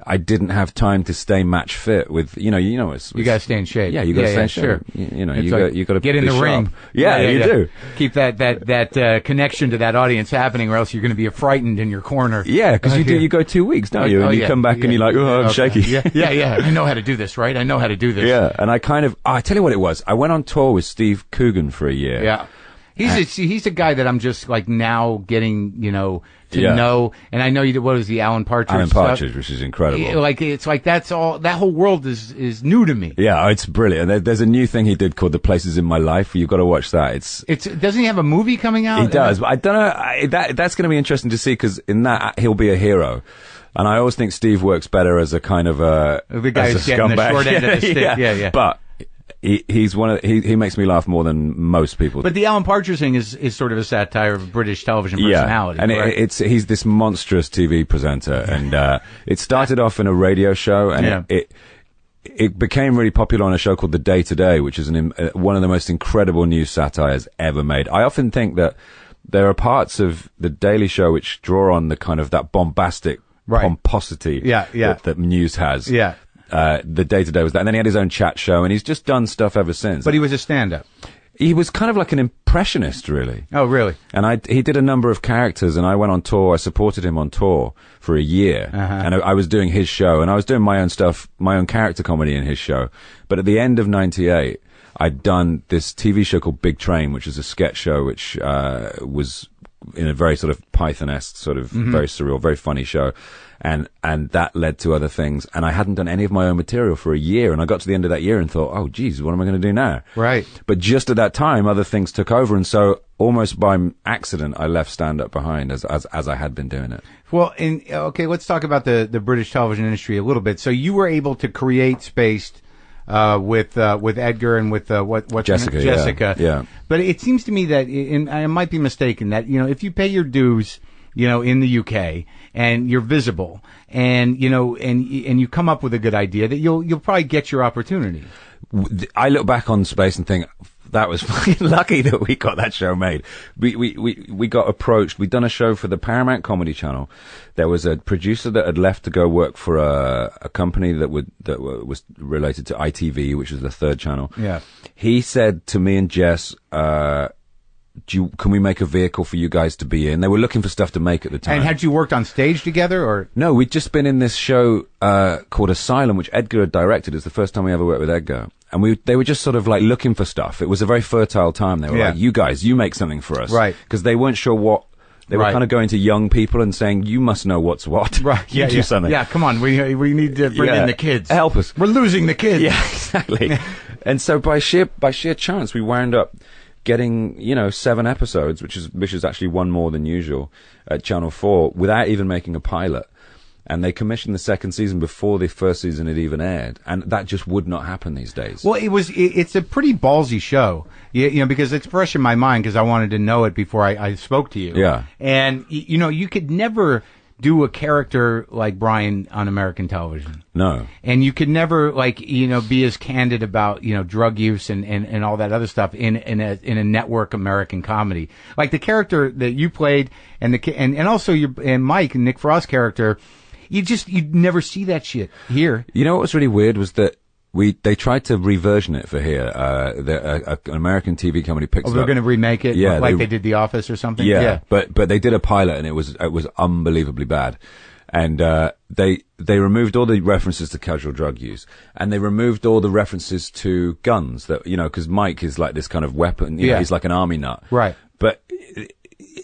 I didn't have time to stay match fit with, you gotta stay in shape. Yeah, you gotta stay in shape. Sure. You gotta get in the ring. Yeah, you do. Keep that connection to that audience happening, or else you're going to be frightened in your corner. Yeah, because you go 2 weeks, don't you? And you come back and you're like, I'm shaky. Yeah. I know how to do this, right? I know how to do this. Yeah, and I tell you what it was. I went on tour with Steve Coogan for a year. Yeah. He's a guy that I'm just like now getting, to know. And I know you did, what was the Alan Partridge Alan stuff? Partridge, which is incredible. Like, it's like that's all, that whole world is new to me. Yeah, it's brilliant. There's a new thing he did called The Places in My Life. You've got to watch that. Doesn't he have a movie coming out? He does, but I don't know. That's going to be interesting to see, because in that he'll be a hero. And I always think Steve works better as a kind of the guy who's getting the short end of the stick. Yeah. But he's he makes me laugh more than most people. But the Alan Partridge thing is sort of a satire of British television personality. And he's this monstrous TV presenter, and it started off in a radio show, and it became really popular on a show called The Day Today, which is one of the most incredible news satires ever made. I often think that there are parts of The Daily Show which draw on the kind of that bombastic pomposity that news has. Yeah. The Day Today was that. And then he had his own chat show, and he's just done stuff ever since. But he was a stand-up. He was kind of like an impressionist, really. Oh, really? And he did a number of characters, and I went on tour. I supported him on tour for a year. And I was doing his show, and I was doing my own stuff, my own character comedy in his show. But at the end of '98, I'd done this TV show called Big Train, which is a sketch show, which was in a very sort of Python-esque, sort of very surreal, very funny show. And that led to other things. And I hadn't done any of my own material for a year. And I got to the end of that year and thought, oh, geez, what am I going to do now? Right. But just at that time, other things took over. And so almost by accident, I left stand-up behind as I had been doing it. Well, okay, let's talk about the British television industry a little bit. So you were able to create Spaced with Edgar and with what's Jessica. Jessica. Yeah. But it seems to me that, and I might be mistaken, that if you pay your dues, in the UK, and you're visible, and and you come up with a good idea, that you'll probably get your opportunity. I look back on Space and think that was fucking lucky that we got that show made. We got approached. We'd done a show for the Paramount Comedy Channel. There was a producer that had left to go work for a company that was related to ITV, which is the third channel. Yeah. He said to me and Jess, can we make a vehicle for you guys to be in? They were looking for stuff to make at the time. And had you worked on stage together, or? No, we'd just been in this show called Asylum, which Edgar had directed. It's the first time we ever worked with Edgar. And they were just sort of like looking for stuff. It was a very fertile time. They were like, you guys, you make something for us. Right. Because they weren't sure what. They were kind of going to young people and saying, you must know what's what. Right. You do something. Yeah, come on. We need to bring in the kids. Help us. We're losing the kids. Yeah, exactly. And so by sheer chance, we wound up getting 7 episodes, which is actually one more than usual at Channel 4, without even making a pilot. And they commissioned the second season before the first season had even aired, and that just would not happen these days. Well, it's a pretty ballsy show, because it's fresh in my mind, because I wanted to know it before I spoke to you. Yeah. And you could never do a character like Brian on American television. No. And you could never be as candid about, drug use and all that other stuff in a network American comedy. Like the character that you played and also and Mike and Nick Frost's character, you'd never see that shit here. You know what was really weird was that they tried to reversion it for here. An American TV company picked it up. They're going to remake it, like they did The Office or something. Yeah. But they did a pilot, and it was unbelievably bad. And they removed all the references to casual drug use, and they removed all the references to guns. That because Mike is like this kind of weapon. He's like an army nut. Right. But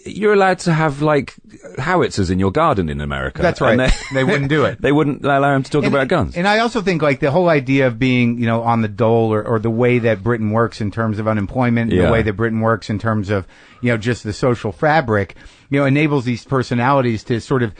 you're allowed to have like howitzers in your garden in America. That's right. And they wouldn't do it. They wouldn't allow him to talk about guns. And I also think like the whole idea of being, on the dole or the way that Britain works in terms of unemployment, the way that Britain works in terms of, just the social fabric, enables these personalities to sort of,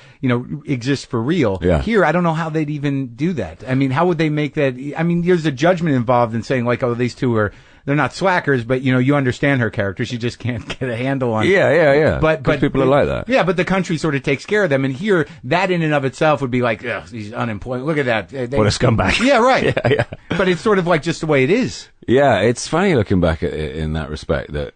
exist for real. Yeah. Here, I don't know how they'd even do that. I mean, how would they make that? I mean, there's a judgment involved in saying like, oh, these two they're not slackers, but you understand her character. She just can't get a handle on it. Yeah. But people are like that. Yeah, but the country sort of takes care of them. And here, that in and of itself would be like, ugh, he's unemployed. Look at that. What a scumbag. Yeah, right. Yeah. But it's sort of like just the way it is. Yeah, it's funny looking back at it in that respect that.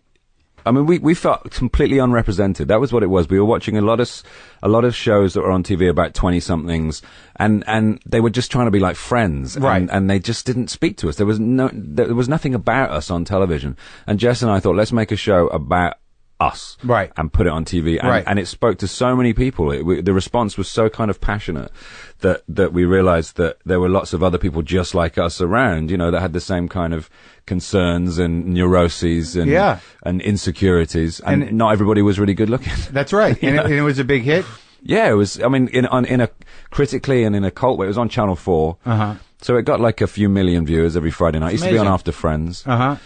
I mean, we felt completely unrepresented. That was what it was. We were watching a lot of shows that were on TV about 20-somethings, and they were just trying to be like friends, right? And they just didn't speak to us. There was nothing about us on television. And Jess and I thought, let's make a show about us, right, and put it on TV, and, right. and it spoke to so many people. The response was so kind of passionate that we realized that there were lots of other people just like us around, that had the same kind of concerns and neuroses and insecurities, and not everybody was really good looking. That's right. And it was a big hit. Yeah, it was. I mean, in a critically and in a cult way, it was on Channel 4. So it got like a few million viewers every Friday night. It used to be on After Friends.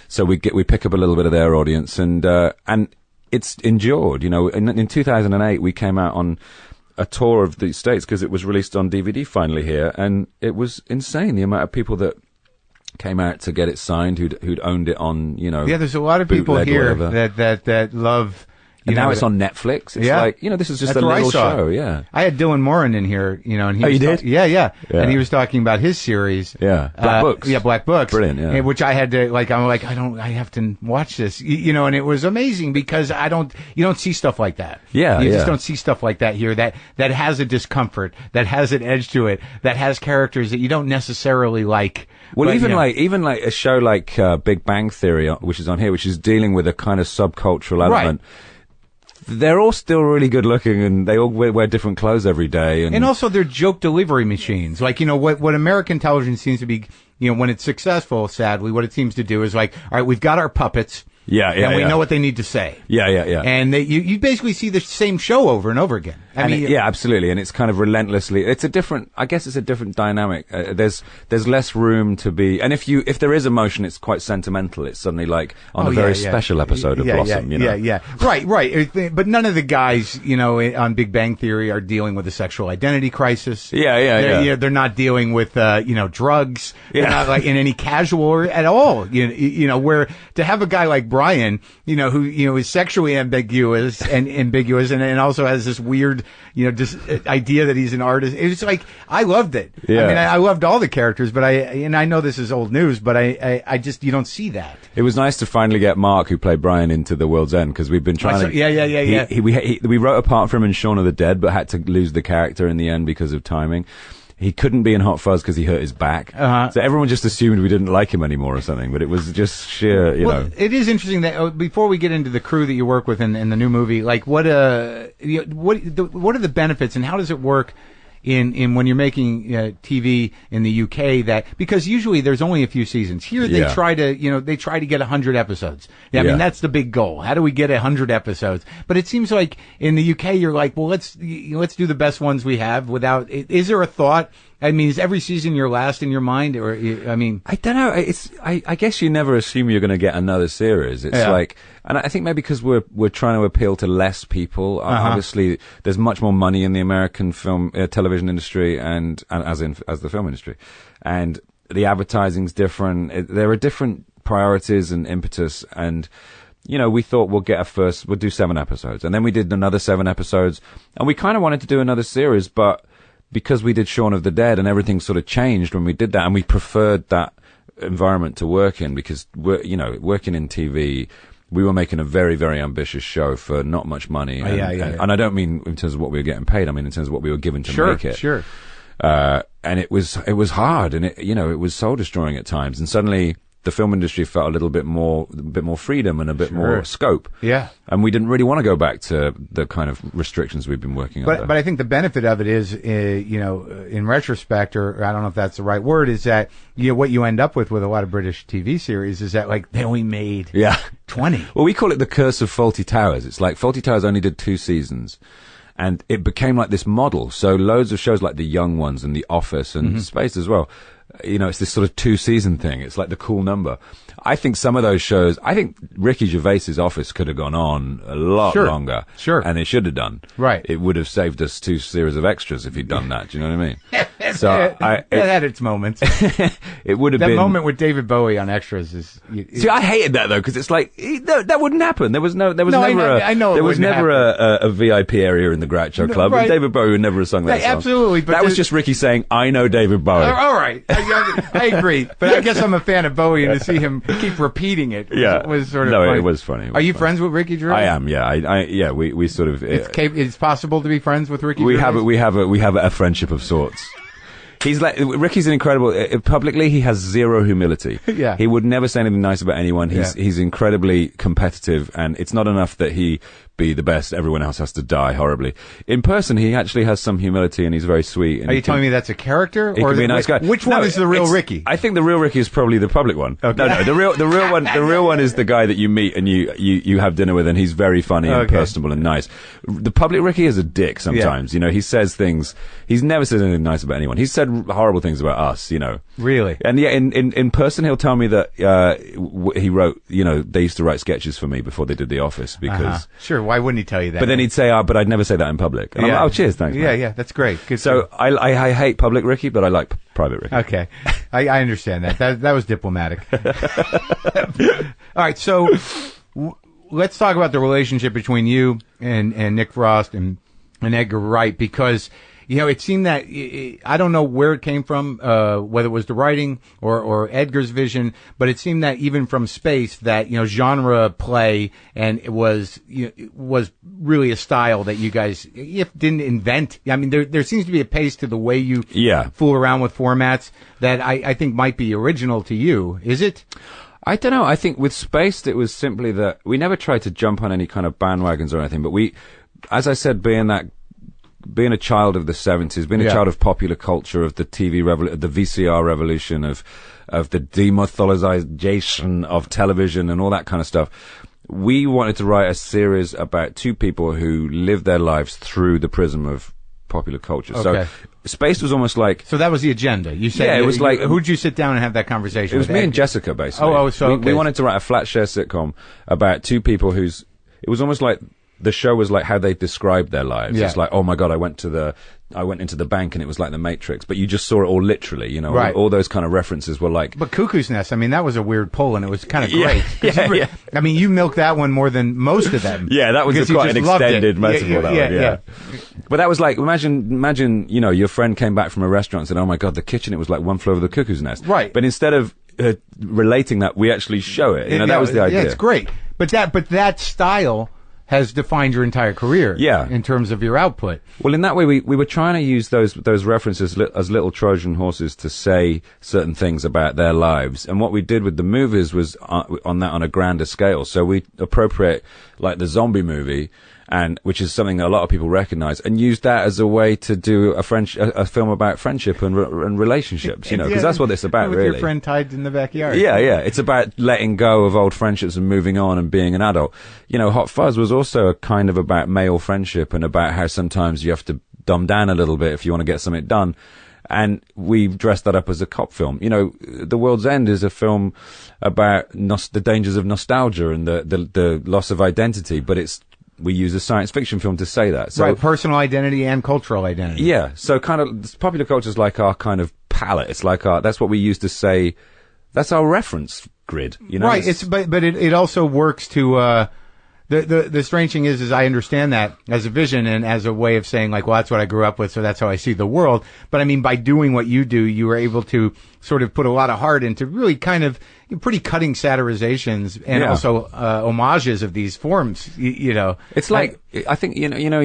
So we pick up a little bit of their audience, and it's endured. In 2008 we came out on a tour of the States because it was released on DVD finally here, and it was insane the amount of people that came out to get it signed who'd owned it on. Yeah, there's a lot of people here that love. And now it's on Netflix. It's like, this is just a little show. Yeah. I had Dylan Moran in here, and he you did? Yeah. And he was talking about his series. Yeah. Black Books. Yeah, Black Books. Brilliant, yeah. Which I had to, I have to watch this, and it was amazing because you don't see stuff like that. Yeah. You just don't see stuff like that here that has a discomfort, that has an edge to it, that has characters that you don't necessarily like. Well, but, even like a show like Big Bang Theory, which is on here, which is dealing with a kind of subcultural element. Right. They're all still really good looking, and they all wear different clothes every day. And also they're joke delivery machines. Like, what American television seems to be, when it's successful, sadly, what it seems to do is like, all right, we've got our puppets. And we know what they need to say. Yeah. And you basically see the same show over and over again. Absolutely. And it's kind of relentlessly. It's a different dynamic. There's less room to be. And if there is emotion, it's quite sentimental. It's suddenly like on a very special episode of Blossom. Yeah. Right. But none of the guys, on Big Bang Theory are dealing with a sexual identity crisis. They're not dealing with, drugs. They're not like in any casual at all. Where to have a guy like Brian, who, is sexually ambiguous and also has this weird, just idea that he's an artist. It's like, I loved it. Yeah. I mean, I loved all the characters, but I know this is old news, but I just, you don't see that. It was nice to finally get Mark, who played Brian, into The World's End, because we've been trying to. Yeah. We wrote a part for him in Shaun of the Dead, but had to lose the character in the end because of timing. He couldn't be in Hot Fuzz because he hurt his back. So everyone just assumed we didn't like him anymore or something, but it was just sheer, It is interesting that before we get into the crew that you work with in the new movie, like what are the benefits and how does it work in when you're making TV in the UK, that because usually there's only a few seasons. Here they try to get 100 episodes. I mean, that's the big goal. How do we get 100 episodes? But it seems like in the UK you're like, well, let's do the best ones we have without. Is there a thought? I mean, is every season your last in your mind, or I mean, I don't know. I guess you never assume you're going to get another series. It's like, and I think maybe because we're trying to appeal to less people. Obviously, there's much more money in the American film television industry, and as the film industry, and the advertising's different. There are different priorities and impetus, and we thought we'll do 7 episodes, and then we did another 7 episodes, and we kind of wanted to do another series, but because we did Shaun of the Dead and everything sort of changed when we did that, and we preferred that environment to work in because working in TV, we were making a very, very ambitious show for not much money. And I don't mean in terms of what we were getting paid. I mean in terms of what we were given to make it. Sure. And it was hard, and it was soul destroying at times. And suddenly the film industry felt a little bit more freedom and a bit more scope. Yeah. And we didn't really want to go back to the kind of restrictions we've been working under. But I think the benefit of it is, in retrospect, or I don't know if that's the right word, is that what you end up with a lot of British TV series is that like they only made 20. Well, we call it the curse of Fawlty Towers. It's like Fawlty Towers only did 2 seasons. And it became like this model. So loads of shows like The Young Ones and The Office and Space as well. It's this sort of 2-season thing. It's like the cool number. I think some of those shows, I think Ricky Gervais's Office could have gone on a lot longer. Sure. And it should have done. Right. It would have saved us 2 series of extras if he'd done that. Do you know what I mean? So it had its moments. It would have been. That moment with David Bowie on extras is. See, I hated that though, because it's like, that wouldn't happen. There was never a VIP area in the Groucho Club. Right. And David Bowie would never have sung that song. Absolutely. But that was just Ricky saying, I know David Bowie. All right. I agree. But I guess I'm a fan of Bowie, and to see him keep repeating it was sort of funny. It was funny. Are you friends with Ricky Gervais? I am, yeah. We sort of... It's possible to be friends with Ricky we Gervais? We have a friendship of sorts. He's like, Ricky's an incredible, publicly he has zero humility. Yeah. He would never say anything nice about anyone. He's incredibly competitive, and it's not enough that he be the best, everyone else has to die horribly. In person, he actually has some humility, and he's very sweet. And are you telling me that's a character? Or can be a nice guy. Which one is the real Ricky? I think the real Ricky is probably the public one. Okay. No, the real one is the guy that you meet and you have dinner with, and he's very funny and personable and nice. The public Ricky is a dick sometimes. You know, he says things. He's never said anything nice about anyone. He's said horrible things about us. You know. Really? And yeah, in person, he'll tell me that he wrote. You know, they used to write sketches for me before they did The Office because. Sure. Why wouldn't he tell you that? But then he'd say, but I'd never say that in public. And I'm like, oh, cheers, thanks. Yeah, man. yeah, that's great. Good. So I hate public Ricky, but I like private Ricky. Okay. I understand that. That was diplomatic. All right, so let's talk about the relationship between you and Nick Frost and Edgar Wright, because you know, it seemed that I don't know where it came from, whether it was the writing or Edgar's vision, but it seemed that even from space, that, you know, genre play, and it was really a style that you guys didn't invent. I mean, there seems to be a pace to the way you fool around with formats that I think might be original to you. Is it? I don't know. I think with Spaced, it was simply that we never tried to jump on any kind of bandwagons or anything, but we, as I said, being a child of the 70s, being a child of popular culture, of the TV revolution, the VCR revolution, of the demythologization of television and all that kind of stuff, we wanted to write a series about two people who lived their lives through the prism of popular culture. Okay. So Spaced was almost like... So that was the agenda. You said, it was like... Who'd you sit down and have that conversation with? It was me and Jessica, basically. So we wanted to write a flat share sitcom about two people whose... It was almost like... The show was like how they described their lives. Yeah. It's like, oh my God, I went into the bank and it was like the Matrix, but you just saw it all literally, you know. Right. All those kind of references were like... But Cuckoo's Nest, I mean, that was a weird pull, and it was kind of great. Yeah. I mean, you milked that one more than most of them. Yeah, that was quite an extended metaphor. Yeah. But that was like, imagine, you know, your friend came back from a restaurant and said, oh my God, the kitchen, it was like One Flew Over the Cuckoo's Nest. Right. But instead of relating that, we actually show it. You know, that was the idea. Yeah, it's great. But that style has defined your entire career. Yeah. In terms of your output. Well, in that way, we were trying to use those references as little Trojan horses to say certain things about their lives. And what we did with the movies was on a grander scale. So we appropriate, like, the zombie movie, and which is something that a lot of people recognize, and use that as a way to do a film about friendship and relationships, you know, because that's what it's about, with really. Your friend tied in the backyard. Yeah. It's about letting go of old friendships and moving on and being an adult. You know, Hot Fuzz was also a kind of about male friendship and about how sometimes you have to dumb down a little bit if you want to get something done. And we've dressed that up as a cop film. You know, The World's End is a film about the dangers of nostalgia and the loss of identity, but we use a science fiction film to say that. So, right, personal identity and cultural identity. Yeah, so kind of popular culture is like our kind of palette. It's like that's what we use to say. That's our reference grid. You know, right? But it also works to. The strange thing is I understand that as a vision and as a way of saying, like, well, that's what I grew up with, so that's how I see the world. But I mean, by doing what you do, you were able to sort of put a lot of heart into really kind of pretty cutting satirizations and also homages of these forms. You know, it's like I think you know.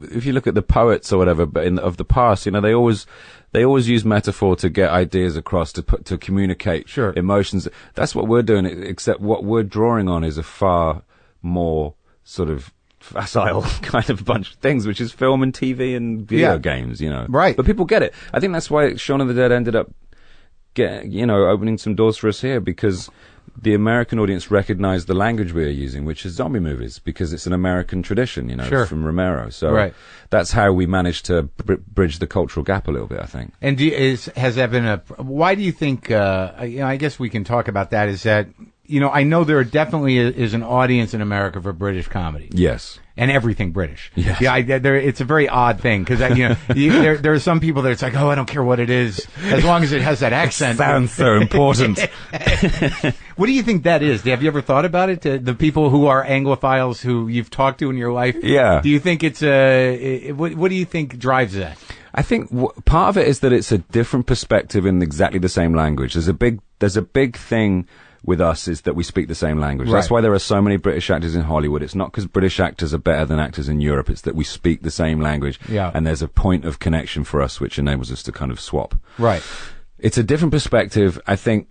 If you look at the poets or whatever, but of the past, you know, they always use metaphor to get ideas across, to communicate emotions. That's what we're doing, except what we're drawing on is a far more sort of facile kind of bunch of things, which is film and TV and video games, you know. Right. But people get it. I think that's why Shaun of the Dead ended up opening some doors for us here, because the American audience recognized the language we are using, which is zombie movies, because it's an American tradition, you know, from Romero. So that's how we managed to bridge the cultural gap a little bit, I think. And has that been why do you think, I guess we can talk about that, is that, you know, I know there definitely is an audience in America for British comedy. Yes. And everything British. Yes. Yeah, it's a very odd thing, because, you know, there are some people that it's like, oh, I don't care what it is, as long as it has that accent. Sounds so important. What do you think that is? Have you ever thought about it? The people who are Anglophiles who you've talked to in your life? Yeah. Do you think it's what do you think drives that? I think part of it is that it's a different perspective in exactly the same language. There's a big thing with us is that we speak the same language. Right. That's why there are so many British actors in Hollywood. It's not because British actors are better than actors in Europe. It's that we speak the same language. Yeah. And there's a point of connection for us which enables us to kind of swap. Right. It's a different perspective. I think,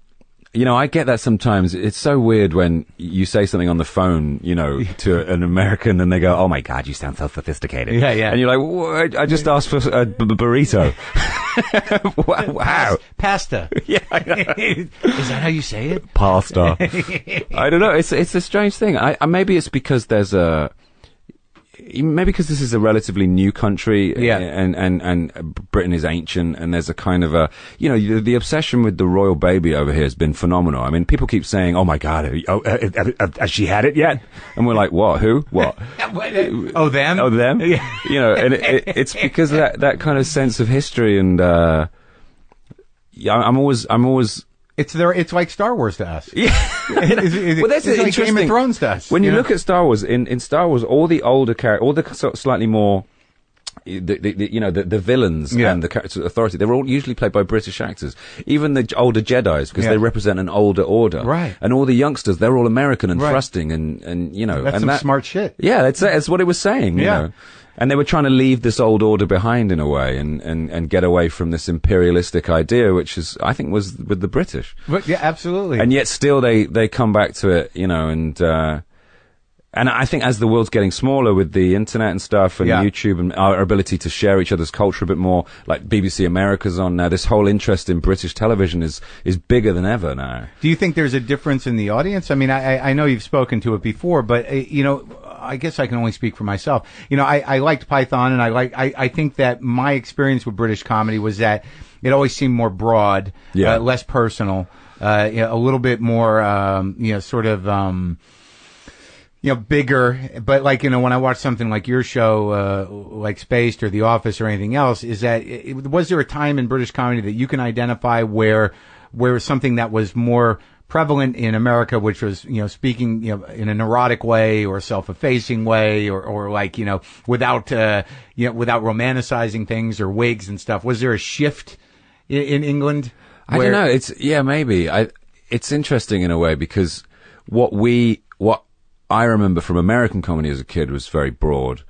you know, I get that sometimes. It's so weird when you say something on the phone, you know, to an American and they go, "Oh my God, you sound so sophisticated." Yeah, yeah. And you're like, "What? I just asked for a burrito." Wow. Pasta. Yeah. Is that how you say it? Pasta. I don't know. It's a strange thing. Maybe it's because maybe because this is a relatively new country, Yeah. and Britain is ancient, and there's a kind of the obsession with the royal baby over here has been phenomenal. I mean, people keep saying, "Oh my God, has she had it yet?" And we're like, "What? Who? What? Oh, them? Oh, them?" Yeah. You know, and it's because of that kind of sense of history, and I'm always. It's like Star Wars to us. Yeah. Well, that's it's like interesting. Game of Thrones to us. When you look at Star Wars, in Star Wars, all the older characters, all the sort of slightly more, the villains Yeah. and the characters of authority, they're all usually played by British actors. Even the older Jedis, because Yeah. they represent an older order. Right. And all the youngsters, they're all American and Right. thrusting and you know. That's and some smart shit. Yeah, that's what it was saying, you Yeah. know. And they were trying to leave this old order behind in a way and get away from this imperialistic idea, which was with the British. But yeah, absolutely. And yet still they come back to it, you know, and I think as the world's getting smaller with the internet and stuff and Yeah. YouTube and our ability to share each other's culture a bit more, like BBC America's on now, this whole interest in British television is bigger than ever now. Do you think there's a difference in the audience? I mean, I know you've spoken to it before, but you know, I guess I can only speak for myself. You know, I liked Python, and I think that my experience with British comedy was that it always seemed more broad, Yeah. less personal, a little bit more, sort of, bigger. But like, you know, when I watch something like your show, like Spaced or The Office or anything else, is that was there a time in British comedy that you can identify where something that was more prevalent in America, which was, you know, speaking, you know, in a neurotic way or self-effacing way or like, you know, without romanticizing things or wigs and stuff. Was there a shift in England? I don't know. Maybe. It's interesting in a way because what I remember from American comedy as a kid was very broad,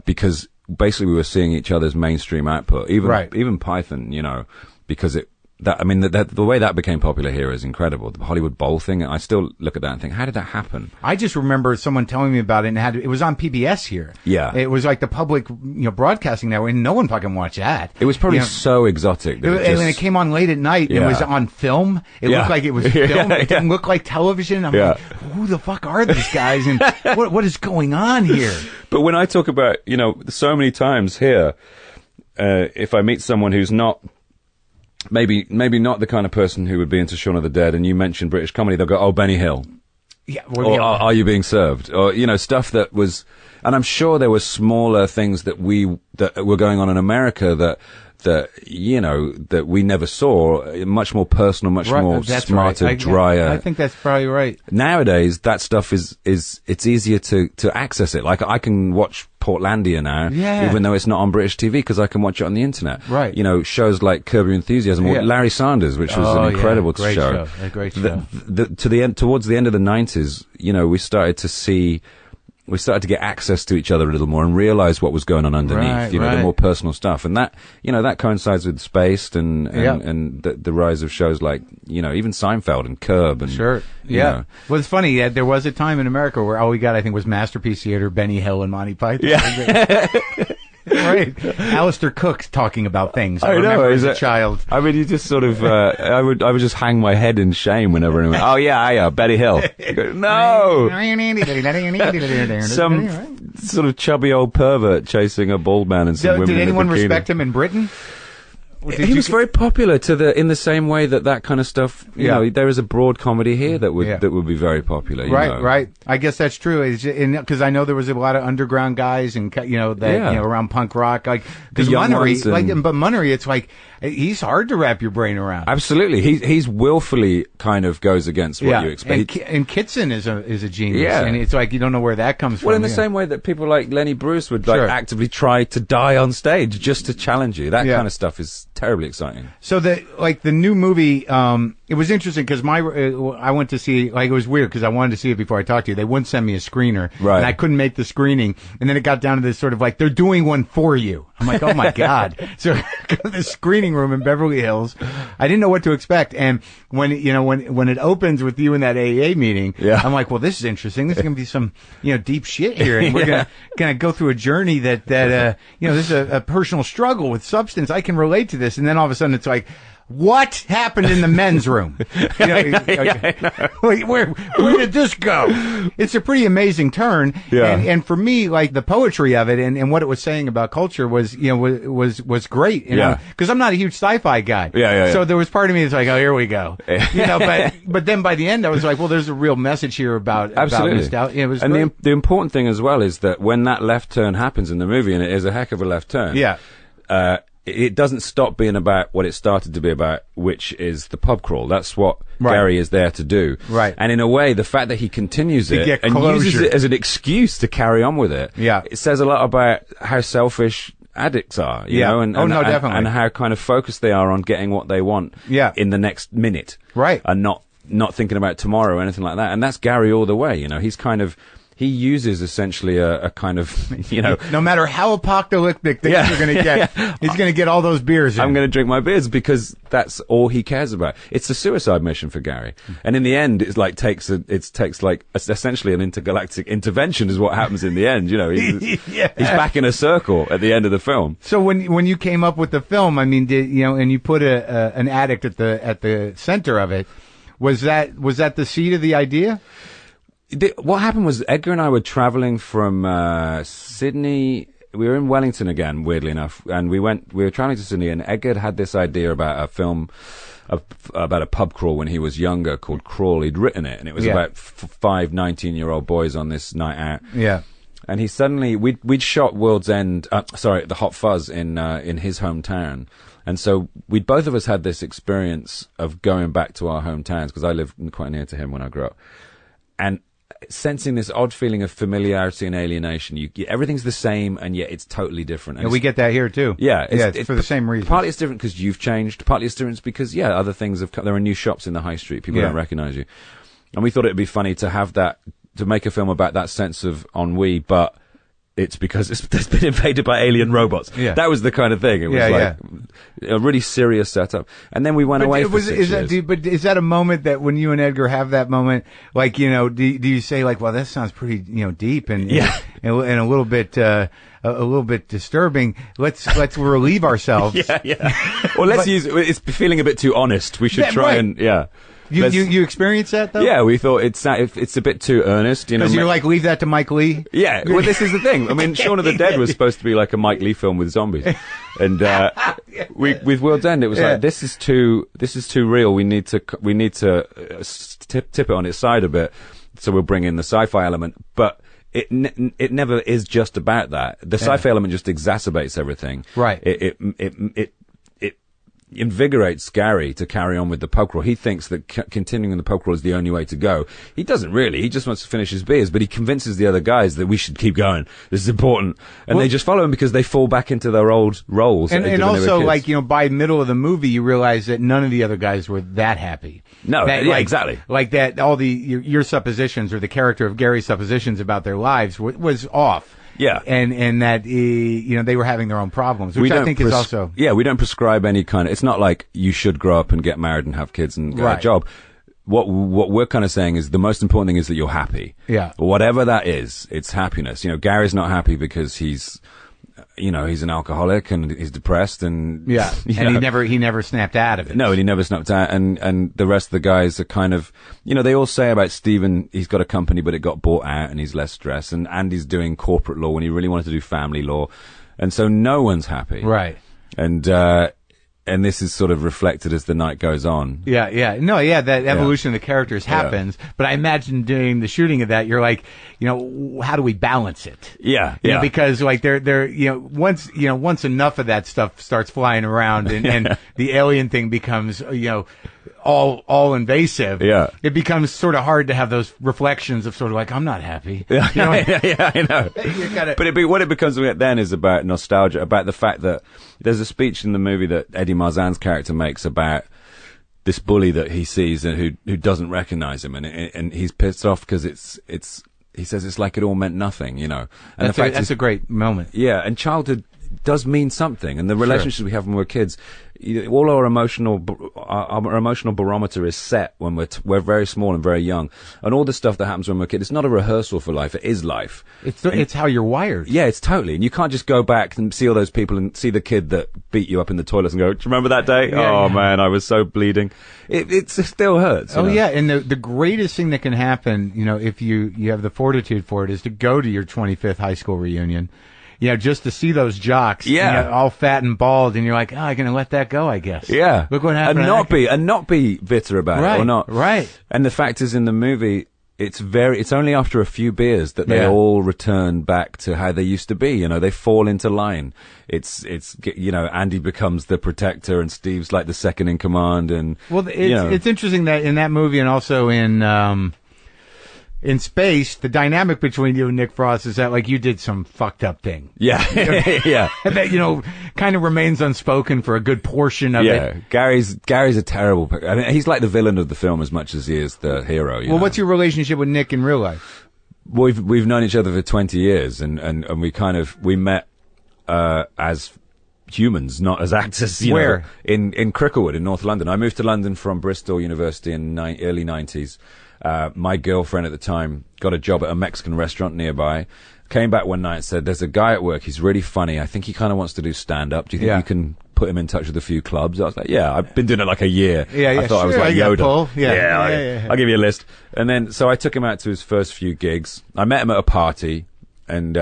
because basically we were seeing each other's mainstream output, even Python, you know, because the way that became popular here is incredible. The Hollywood Bowl thing, I still look at that and think, how did that happen? I just remember someone telling me about it, and it was on PBS here. Yeah. It was like the public, broadcasting network, and no one fucking watched that. It was probably so exotic. That And when it came on late at night, and it was on film. It looked like it was film. It didn't look like television. I'm like, who the fuck are these guys? And what is going on here? But when I talk about, you know, so many times here, if I meet someone who's not, maybe not the kind of person who would be into Shaun of the Dead, and you mention British comedy, they'll go, "Oh, Benny Hill." Yeah. Or are you being served? Or, you know, stuff that was, and I'm sure there were smaller things that were going on in America that we never saw, much more personal, much more smarter, drier. I think that's probably right. Nowadays, that stuff is it's easier to access it. Like, I can watch Portlandia now, even though it's not on British TV, because I can watch it on the internet. Right. You know, shows like Curb Your Enthusiasm or Larry Sanders, which was an incredible great show. A great show. Towards the end of the 90s, you know, we started to get access to each other a little more and realize what was going on underneath, the more personal stuff. And that, you know, that coincides with Spaced and the rise of shows like, you know, even Seinfeld and Curb and sure. Yeah. Know. Well, it's funny. There was a time in America where all we got, I think, was Masterpiece Theater, Benny Hill, and Monty Python. Yeah. Right. Alistair Cook talking about things. I remember as a child. I mean, you just sort of, I would just hang my head in shame whenever anyone, oh yeah, Benny Hill. No! Some sort of chubby old pervert chasing a bald man and some women Did anyone in a bikini. respect him in Britain? He was very popular in the same way that kind of stuff. You know, there is a broad comedy here that would be very popular. Right. I guess that's true. Because I know there was a lot of underground guys and around punk rock, like because Munnery, but Munnery, it's like he's hard to wrap your brain around. Absolutely, he's willfully kind of goes against what you expect. And Kitson is a genius, and it's like you don't know where that comes from. Well, in the same way that people like Lenny Bruce would actively try to die on stage just to challenge you. That kind of stuff is terribly exciting. So the new movie, it was interesting because I went to see, like, it was weird because I wanted to see it before I talked to you. They wouldn't send me a screener. Right. And I couldn't make the screening. And then it got down to this sort of like, they're doing one for you. I'm like, oh my God. So go to the screening room in Beverly Hills. I didn't know what to expect. And when it opens with you in that AA meeting, I'm like, well, this is interesting. This is going to be some, deep shit here. And we're going to go through a journey that this is a personal struggle with substance. I can relate to this. And then all of a sudden it's like, what happened in the men's room? Where did this go? It's a pretty amazing turn. Yeah. And for me, like, the poetry of it and what it was saying about culture was great. Because I'm not a huge sci-fi guy. So there was part of me that's like, oh, here we go. But then by the end, I was like, well, there's a real message here about nostalgia. It was and the important thing as well is that when that left turn happens in the movie, and it is a heck of a left turn. Yeah. It doesn't stop being about what it started to be about, which is the pub crawl. That's what Gary is there to do. Right. And in a way, the fact that he continues it and closure. uses it as an excuse to carry on with it, it says a lot about how selfish addicts are, you know, and definitely. And how kind of focused they are on getting what they want in the next minute. Right. And not thinking about tomorrow or anything like that. And that's Gary all the way, he's kind of... He uses essentially a kind of, no matter how apocalyptic things are going to get, he's going to get all those beers in. I'm going to drink my beers because that's all he cares about. It's a suicide mission for Gary. And in the end, it takes essentially an intergalactic intervention is what happens in the end. He's back in a circle at the end of the film. So when you came up with the film, I mean, and you put an addict at the center of it, was that the seed of the idea? What happened was Edgar and I were traveling from Sydney. We were in Wellington again, weirdly enough, and we were traveling to Sydney, and Edgar had this idea about a film about a pub crawl when he was younger called Crawl. He'd written it, and it was about 5 19-year-old boys on this night out. Yeah. And he suddenly we'd shot World's End, the Hot Fuzz in his hometown. And so both of us had this experience of going back to our hometowns, because I lived quite near to him when I grew up. And sensing this odd feeling of familiarity and alienation. Everything's the same, and yet it's totally different. And we get that here too. Yeah, it's for the same reason. Partly it's different because you've changed. Partly it's different because other things have come. There are new shops in the high street. People don't recognize you. And we thought it'd be funny to have that, to make a film about that sense of ennui, but it's because it's been invaded by alien robots. Yeah. That was the kind of thing. It was a really serious setup. And then we went away for 6 years. But is that a moment that when you and Edgar have that moment, like, do you say like, well, that sounds pretty, deep and a little bit disturbing. Let's relieve ourselves. Well, it's feeling a bit too honest. We should try and You experience that though? Yeah, we thought it's a bit too earnest, Because you're like, leave that to Mike Leigh. Yeah, well, this is the thing. I mean, Shaun of the Dead was supposed to be like a Mike Leigh film with zombies, and with World's End, it was like this is too real. We need to tip it on its side a bit, so we'll bring in the sci-fi element, but. It never is just about that. The sci-fi element just exacerbates everything. Right. It invigorates Gary to carry on with the pub crawl. He thinks that continuing the pub crawl is the only way to go. He doesn't really. He just wants to finish his beers, but he convinces the other guys that we should keep going. This is important. And they just follow him because they fall back into their old roles. And also, like, by middle of the movie, you realize that none of the other guys were that happy. No, exactly. Like that, all your suppositions, or the character of Gary's suppositions about their lives was off. Yeah. And that, they were having their own problems, which I think is also... Yeah, we don't prescribe any kind of... It's not like you should grow up and get married and have kids and get a job. What we're kind of saying is the most important thing is that you're happy. Yeah. Whatever that is, it's happiness. Gary's not happy because he's an alcoholic and he's depressed and... Yeah. And he never snapped out of it. No, he never snapped out. And the rest of the guys are kind of, they all say about Stephen, he's got a company, but it got bought out and he's less stressed. And Andy's doing corporate law when he really wanted to do family law. And so no one's happy. Right. And this is sort of reflected as the night goes on. Yeah. No, that evolution of the characters happens. But I imagine during the shooting of that, you're like, how do we balance it? Yeah. Because like they're once enough of that stuff starts flying around and the alien thing becomes, all invasive, Yeah. it becomes sort of hard to have those reflections of sort of like, I'm not happy. Yeah, You know? yeah, I know. What it becomes then is about nostalgia, about the fact that there's a speech in the movie that Eddie Marsan's character makes about this bully that he sees and who doesn't recognize him, and he's pissed off because he says it's like it all meant nothing, you know. And that's a great moment. Yeah, and childhood does mean something, and the relationships we have when we're kids, all our emotional barometer is set when we're very small and very young, and all the stuff that happens when we're a kid, it's not a rehearsal for life, it is life. It's how you're wired. Yeah, it's totally, and you can't just go back and see all those people and see the kid that beat you up in the toilets and go, do you remember that day? Man, I was so bleeding. It still hurts. Oh, yeah, and the greatest thing that can happen, you know, if you have the fortitude for it, is to go to your 25th high school reunion. Yeah, just to see those jocks, all fat and bald, and you're like, I'm gonna let that go, I guess. Yeah, look what happened, and not be bitter about it, or not. Right. And the fact is, in the movie, it's only after a few beers that they all return back to how they used to be. You know, they fall into line. It's you know, Andy becomes the protector, and Steve's like the second in command. And it's interesting that in that movie, and also in Space, the dynamic between you and Nick Frost is that, like, you did some fucked up thing. Yeah. Yeah. And that, you know, kind of remains unspoken for a good portion of it. Yeah. Gary's a terrible... I mean, he's like the villain of the film as much as he is the hero. You know? What's your relationship with Nick in real life? We've known each other for 20 years, and we met as humans, not as actors. Where? In Cricklewood in North London. I moved to London from Bristol University in early 90s. My girlfriend at the time got a job at a Mexican restaurant nearby. Came back one night and said, there's a guy at work, he's really funny. I think he kind of wants to do stand-up. Do you think you can put him in touch with a few clubs? I was like, yeah, I've been doing it like a year. I thought I was like Yoda. I'll give you a list. And then, so I took him out to his first few gigs. I met him at a party, and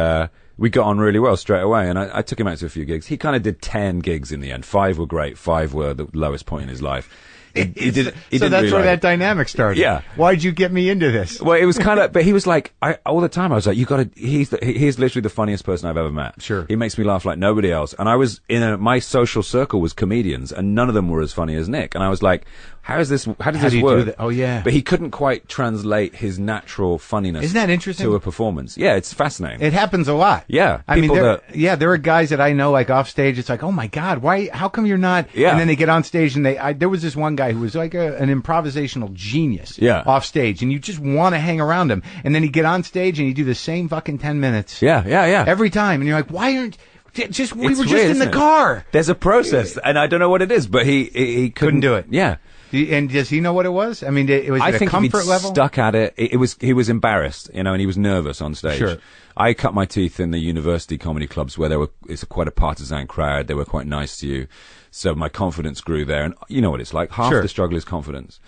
we got on really well straight away. And I took him out to a few gigs. He kind of did 10 gigs in the end. 5 were great. 5 were the lowest point in his life. So that's where that dynamic started. Yeah. Why'd you get me into this? Well, it was kind of, but he was like, all the time I was like, he's literally the funnious person I've ever met. Sure. He makes me laugh like nobody else. And I was my social circle was comedians, and none of them were as funny as Nick. And I was like, how does this work? Do that? Oh, yeah. But he couldn't quite translate his natural funniness. Isn't that interesting? To a performance. Yeah, it's fascinating. It happens a lot. Yeah. I mean, there are guys that I know, like, off stage, it's like, oh my God, how come you're not? Yeah. And then they get on stage and there was this one guy who was like an improvisational genius. Yeah. Off stage, and you just want to hang around him. And then he'd get on stage and he'd do the same fucking 10 minutes. Yeah. Every time. And you're like, why aren't... we were just weird, in the car. There's a process, and I don't know what it is, but he couldn't do it. Yeah. And does he know what it was? I mean, was it a comfort level? Stuck at it. He was embarrassed, you know, and he was nervous on stage. Sure. I cut my teeth in the university comedy clubs where it's quite a partisan crowd. They were quite nice to you. So my confidence grew there. And you know what it's like. Half the struggle is confidence.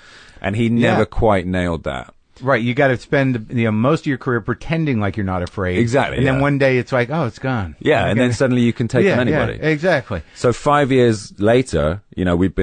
And he never quite nailed that. Right, you got to spend most of your career pretending like you're not afraid. Exactly. And then one day it's like, oh, it's gone. Yeah, and then suddenly you can take on anybody. Yeah, exactly. So 5 years later, you know, we've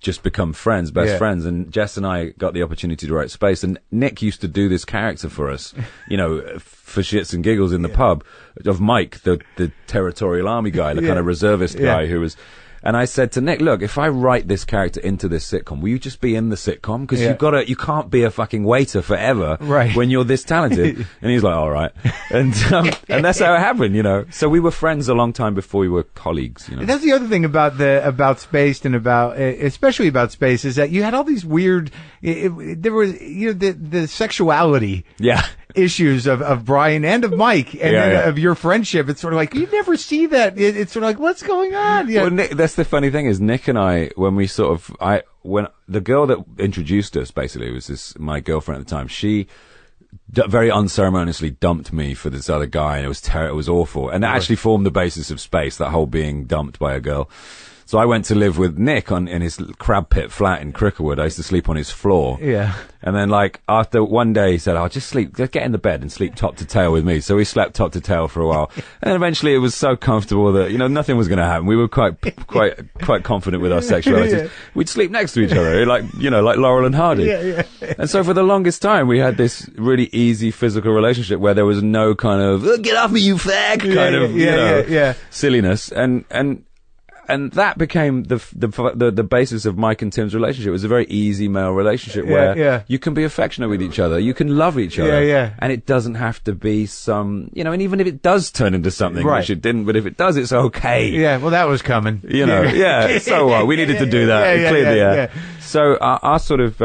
just become friends, best friends, and Jess and I got the opportunity to write Space, and Nick used to do this character for us, you know, for shits and giggles in the pub, of Mike, the territorial army guy, the kind of reservist guy who was... And I said to Nick, look, if I write this character into this sitcom, will you just be in the sitcom? Because you can't be a fucking waiter forever when you're this talented. And he's like, all right. And that's how it happened, you know. So we were friends a long time before we were colleagues, you know. That's the other thing about Spaced and especially about Space, is that you had all these weird, there was, you know, the sexuality. Yeah. Issues of Brian and of Mike and of your friendship. It's sort of like, you never see that. It's sort of like, what's going on? Well, Nick, that's the funny thing is Nick and I, when the girl that introduced us basically was my girlfriend at the time, she very unceremoniously dumped me for this other guy, and it was awful. And that actually formed the basis of Space, that whole being dumped by a girl. So I went to live with Nick in his crab pit flat in Cricklewood. I used to sleep on his floor. Yeah. And then, like, after one day, he said, "I'll just get in the bed and sleep top to tail with me." So we slept top to tail for a while. And then eventually it was so comfortable that, you know, nothing was going to happen. We were quite confident with our sexuality. Yeah. We'd sleep next to each other, like Laurel and Hardy. Yeah. And so for the longest time, we had this really easy physical relationship where there was no kind of, get off me, you fag, kind of silliness. And that became the basis of Mike and Tim's relationship. It was a very easy male relationship where you can be affectionate with each other, you can love each other, and it doesn't have to be some, and even if it does turn into something, which it didn't, but if it does, it's okay. Yeah, well, that was coming. So what? We needed to do that, clear the air. So our sort of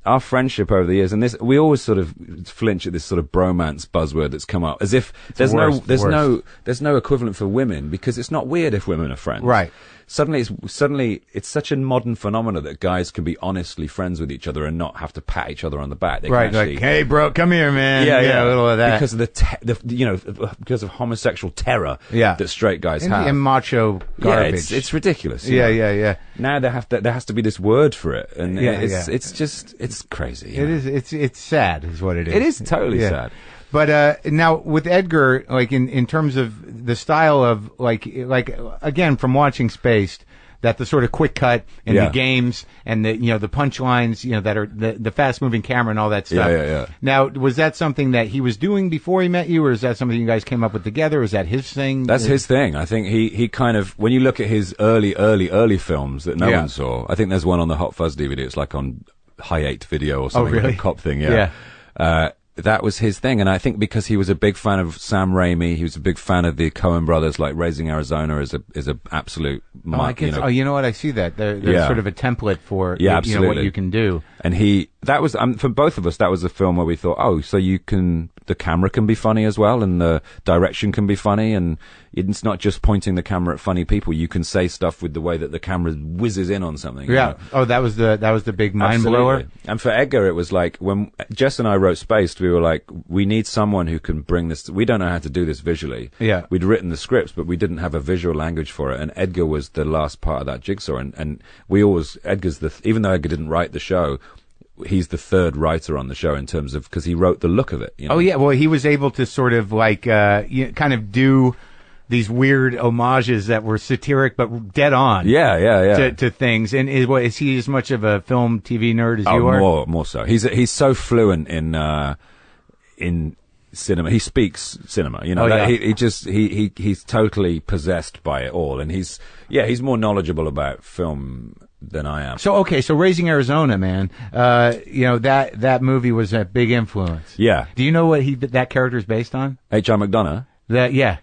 our friendship over the years, and this, we always sort of flinch at this sort of bromance buzzword that's come up, as if there's no equivalent for women, because it's not weird if women are friends. Right. Suddenly it's such a modern phenomenon that guys can be honestly friends with each other and not have to pat each other on the back. They can actually, like, hey bro, come here, man. A little of that, because of because of homosexual terror that straight guys have, and macho garbage. It's ridiculous. Yeah. Now there has to be this word for it, and it's crazy. It is. It's sad, is what it is. It is totally sad. But now with Edgar, like in terms of the style of like again from watching Spaced, that the sort of quick cut and the games and the the punchlines that are the fast moving camera and all that stuff. Yeah. Now, was that something that he was doing before he met you, or is that something you guys came up with together? Or is that his thing? That's his thing. I think he kind of, when you look at his early films that no one saw, I think there's one on the Hot Fuzz DVD. It's like on High 8 video or something, like a cop thing. That was his thing, and I think because he was a big fan of Sam Raimi, he was a big fan of the Coen brothers. Like Raising Arizona is a absolute. You know what? I see that there's sort of a template for what you can do. And that was for both of us. That was a film where we thought, so the camera can be funny as well, and the direction can be funny, and it's not just pointing the camera at funny people. You can say stuff with the way that the camera whizzes in on something. Yeah. Oh, that was the big mind blower. And for Edgar, it was like when Jess and I wrote Spaced, we were like, we need someone who can bring this. We don't know how to do this visually. Yeah. We'd written the scripts, but we didn't have a visual language for it. And Edgar was the last part of that jigsaw. And Edgar's even though Edgar didn't write the show, he's the third writer on the show in terms of, because he wrote the look of it. Oh yeah, well he was able to sort of like kind of do these weird homages that were satiric but dead on. To things. And is he as much of a film TV nerd as you are? More so. He's so fluent in cinema. He speaks cinema. He's totally possessed by it all, and he's more knowledgeable about film than I am. So Raising Arizona, man, that movie was a big influence. Yeah. Do you know what that character is based on? H.R. McDonough?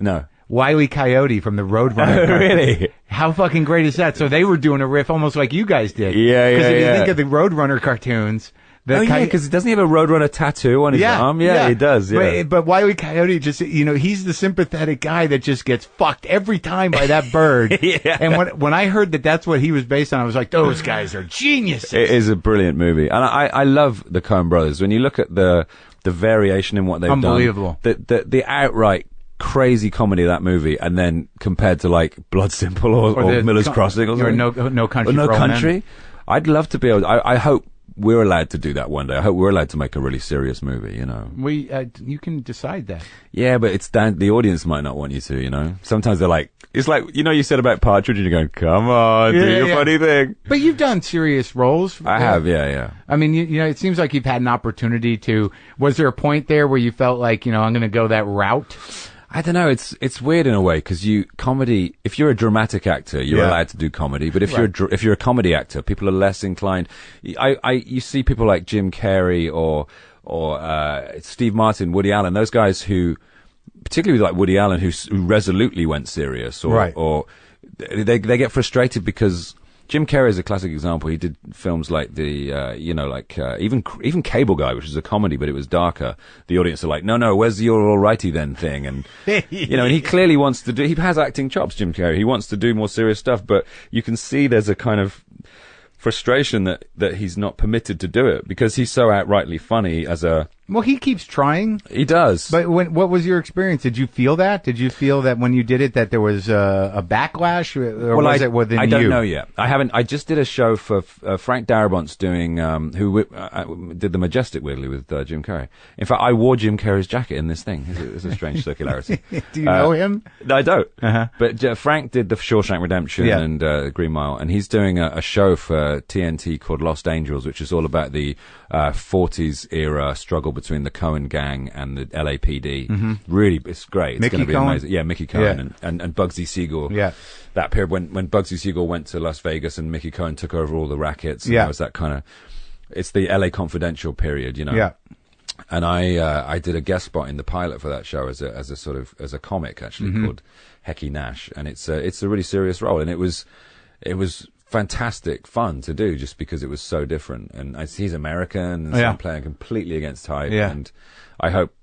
No. Wile E. Coyote from the Roadrunner. Really? How fucking great is that? So they were doing a riff almost like you guys did. Yeah. Because if you think of the Roadrunner cartoons. Because doesn't he have a Roadrunner tattoo on his arm? Yeah, he does. Yeah. But Wile E. Coyote just, he's the sympathetic guy that just gets fucked every time by that bird. And when I heard that that's what he was based on, I was like, those guys are geniuses. It is a brilliant movie, and I love the Coen brothers. When you look at the variation in what they've Unbelievable. done, the outright crazy comedy of that movie, and then compared to like Blood Simple or Miller's Crossing or something, No Country. I'd love to be able. I hope we're allowed to do that one day. I hope we're allowed to make a really serious movie, You can decide that. Yeah, but it's the audience might not want you to, Sometimes they're like, it's like, you said about Partridge, and you're going, come on, do your funny thing. But you've done serious roles. I have, yeah. I mean, it seems like you've had an opportunity to, was there a point there where you felt like, I'm going to go that route? I don't know. It's weird in a way, because comedy. If you're a dramatic actor, you're allowed to do comedy. But if you're a comedy actor, people are less inclined. You see people like Jim Carrey or Steve Martin, Woody Allen. Those guys who, particularly like Woody Allen, who resolutely went serious, or they get frustrated because. Jim Carrey is a classic example. He did films like even Cable Guy, which is a comedy, but it was darker. The audience are like, no, where's your alrighty then thing? And, and he clearly wants to he has acting chops, Jim Carrey. He wants to do more serious stuff, but you can see there's a kind of frustration that he's not permitted to do it because he's so outrightly funny as a... Well, he keeps trying. He does. But what was your experience? Did you feel that? Did you feel that when you did it that there was a backlash, or was it within you? I don't know yet. I haven't. I just did a show for Frank Darabont's doing, who did the Majestic Wiggly with Jim Carrey. In fact, I wore Jim Carrey's jacket in this thing. It's a strange circularity. Do you know him? No, I don't. But Frank did the Shawshank Redemption and Green Mile, and he's doing a show for TNT called Lost Angels, which is all about the 40s era struggle between the Cohen gang and the LAPD. Really, it's great. It's going to be Cohen? amazing. Yeah, Mickey Cohen and Bugsy Siegel. Yeah. That period when Bugsy Siegel went to Las Vegas and Mickey Cohen took over all the rackets. And Yeah. there was that kind of, it's the LA Confidential period, you know. Yeah. And I did a guest spot in the pilot for that show as a comic actually called Hecky Nash, and it's a really serious role, and it was fantastic fun to do just because it was so different, and he's American, and so I'm playing completely against type, and I hope.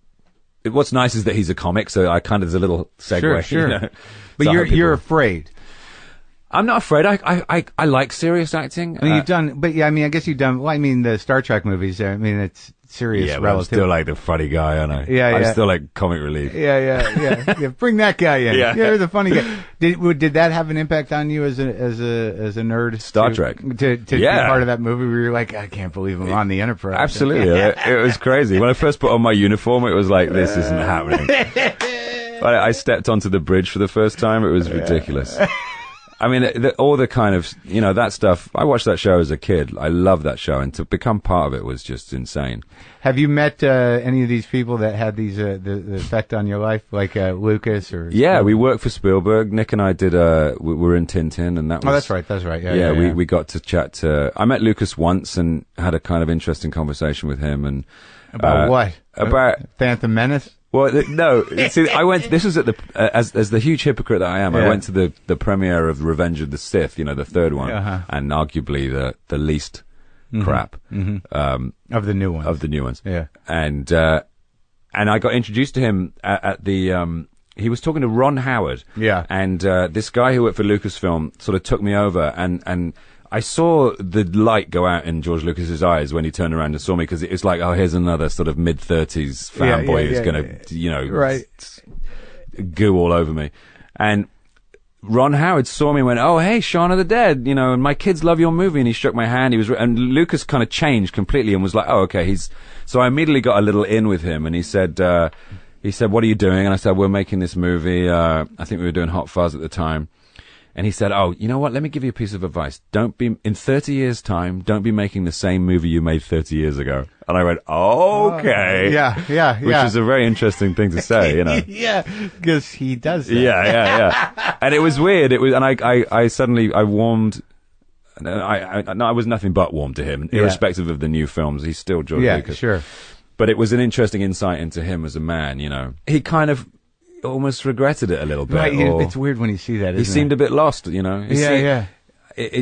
What's nice is that he's a comic, so I kind of, there's a little segue. Sure. You know? But So you're afraid. I'm not afraid. I like serious acting. I mean, I guess you've done. Well, I mean, the Star Trek movies. I mean, it's serious. Yeah, but I'm still like the funny guy, aren't I? Yeah, I'm still like comic relief. Yeah. Bring that guy in. Yeah. You're the funny guy. Did that have an impact on you as a nerd? Star Trek. To be part of that movie where you're like, I can't believe I'm on the Enterprise. Absolutely, it was crazy. When I first put on my uniform, it was like, this isn't happening. I stepped onto the bridge for the first time. It was ridiculous. I mean, all the kind of, you know, that stuff. I watched that show as a kid. I loved that show, and to become part of it was just insane. Have you met any of these people that had these the effect on your life, like Lucas or? Yeah, we worked for Spielberg. Nick and I did. We were in Tintin, and that was. Oh, that's right. Yeah. We got to chat to. I met Lucas once and had a kind of interesting conversation with him, and about what? About Phantom Menace. Well, no. See, I went. This was at the as the huge hypocrite that I am. I went to the premiere of Revenge of the Sith. You know, the third one, and arguably the least crap Of the new ones. of the new ones. Yeah. And I got introduced to him at the. He was talking to Ron Howard. Yeah. And this guy who worked for Lucasfilm sort of took me over, and I saw the light go out in George Lucas's eyes when he turned around and saw me, because it was like, oh, here's another sort of mid-30s fanboy who's going to, you know, goo all over me. And Ron Howard saw me and went, oh, hey, Shaun of the Dead, you know, and my kids love your movie. And he shook my hand. And Lucas kind of changed completely and was like, oh, okay, so I immediately got a little in with him, and he said, what are you doing? And I said, we're making this movie. I think we were doing Hot Fuzz at the time. And he said, oh, you know what? Let me give you a piece of advice. In 30 years' time, don't be making the same movie you made 30 years ago. And I went, okay. Yeah. Which is a very interesting thing to say, you know. Yeah, because he does that. Yeah. And it was weird. And I suddenly warmed. I was nothing but warm to him, irrespective of the new films. He's still George Lucas. Yeah, sure. But it was an interesting insight into him as a man, you know. He kind of almost regretted it a little bit. Right, it's weird when you see that, he seemed a bit lost, you know.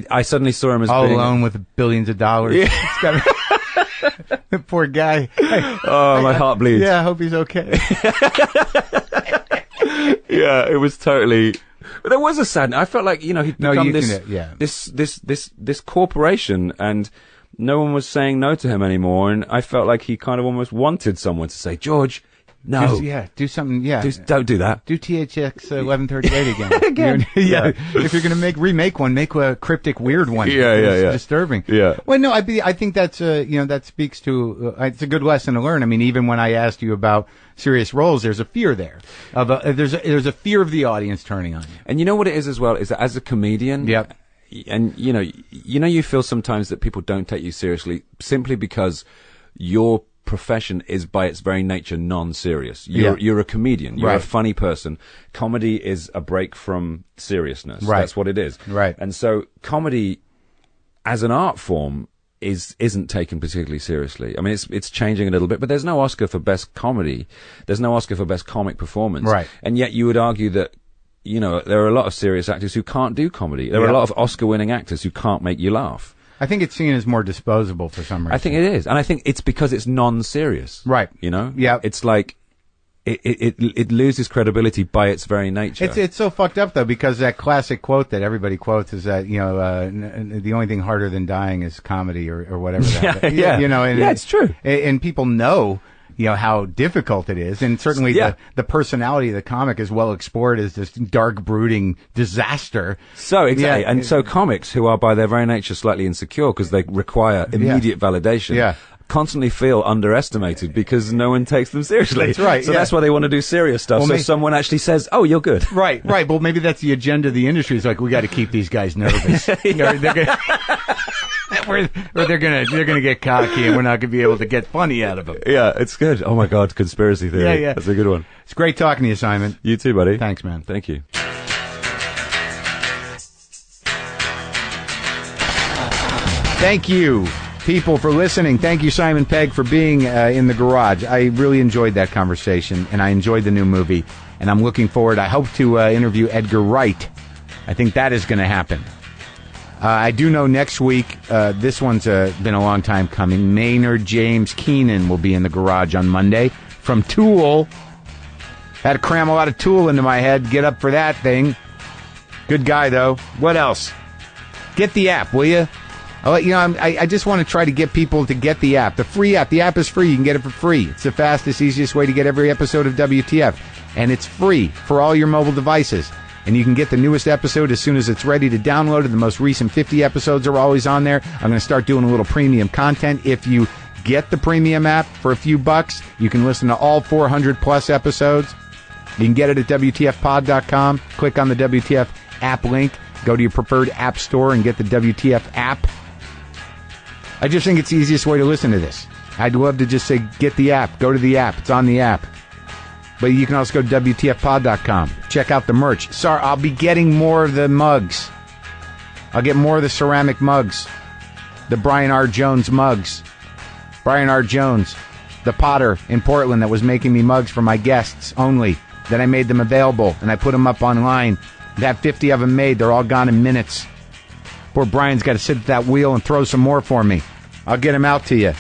I suddenly saw him as all being alone with billions of dollars. Yeah. The poor guy. Oh, my heart bleeds. Yeah, I hope he's okay. Yeah, it was totally. But there was a sadness. I felt like, you know, he'd become this corporation, and no one was saying no to him anymore. And I felt like he kind of almost wanted someone to say, George, no. Do something. Yeah. Don't do that. Do THX 1138 again. If you're going to remake one, make a cryptic, weird one. Yeah. Disturbing. Yeah. Well, no, I think that's, that speaks to, it's a good lesson to learn. I mean, even when I asked you about serious roles, there's a fear there. There's a fear of the audience turning on you. And you know what it is as well, is that as a comedian. Yep. And, you feel sometimes that people don't take you seriously simply because your profession is by its very nature non-serious. You're a comedian. You're a funny person. Comedy is a break from seriousness. Right. That's what it is. Right. And so comedy as an art form isn't taken particularly seriously. I mean, it's changing a little bit, but there's no Oscar for best comedy. There's no Oscar for best comic performance. Right. And yet you would argue that, there are a lot of serious actors who can't do comedy. There are a lot of Oscar-winning actors who can't make you laugh. I think it's seen as more disposable for some reason. I think it is. And I think it's because it's non-serious. Right. Yeah. It's like, it loses credibility by its very nature. It's so fucked up, though, because that classic quote that everybody quotes is that, the only thing harder than dying is comedy or whatever. It's true. And people know, how difficult it is. And certainly the personality of the comic is well explored as this dark, brooding disaster. So, exactly. Yeah. And so comics, who are by their very nature slightly insecure because they require immediate validation, constantly feel underestimated because no one takes them seriously. That's right. So that's why they want to do serious stuff. Well, so someone actually says, oh, you're good. Right. Well, maybe that's the agenda of the industry. It's like, we got to keep these guys nervous. Or they're gonna get cocky, and we're not gonna be able to get funny out of them. Yeah, it's good. Oh my God, conspiracy theory. Yeah. That's a good one. It's great talking to you, Simon. You too, buddy. Thanks, man. Thank you. Thank you, people, for listening. Thank you, Simon Pegg, for being in the garage. I really enjoyed that conversation, and I enjoyed the new movie. And I'm looking forward. I hope to interview Edgar Wright. I think that is going to happen. I do know next week, this one's been a long time coming, Maynard James Keenan will be in the garage on Monday from Tool. Had to cram a lot of Tool into my head. Get up for that thing. Good guy, though. What else? Get the app, will you? I just want to try to get people to get the app. The free app. The app is free. You can get it for free. It's the fastest, easiest way to get every episode of WTF. And it's free for all your mobile devices. And you can get the newest episode as soon as it's ready to download it. The most recent 50 episodes are always on there. I'm going to start doing a little premium content. If you get the premium app for a few bucks, you can listen to all 400 plus episodes. You can get it at WTFpod.com. Click on the WTF app link. Go to your preferred app store and get the WTF app. I just think it's the easiest way to listen to this. I'd love to just say, get the app. Go to the app. It's on the app. But you can also go to WTFpod.com. Check out the merch. Sorry, I'll be getting more of the mugs. I'll get more of the ceramic mugs. The Brian R. Jones mugs. Brian R. Jones, the potter in Portland that was making me mugs for my guests only. Then I made them available, and I put them up online. I have 50 of them made. They're all gone in minutes. Poor Brian's got to sit at that wheel and throw some more for me. I'll get them out to you.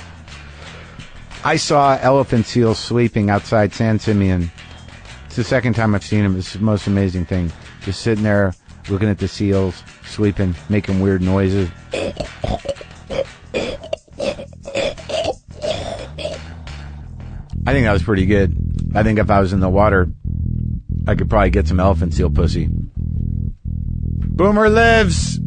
I saw elephant seals sleeping outside San Simeon. It's the second time I've seen them. It's the most amazing thing. Just sitting there, looking at the seals, sleeping, making weird noises. I think that was pretty good. I think if I was in the water, I could probably get some elephant seal pussy. Boomer lives!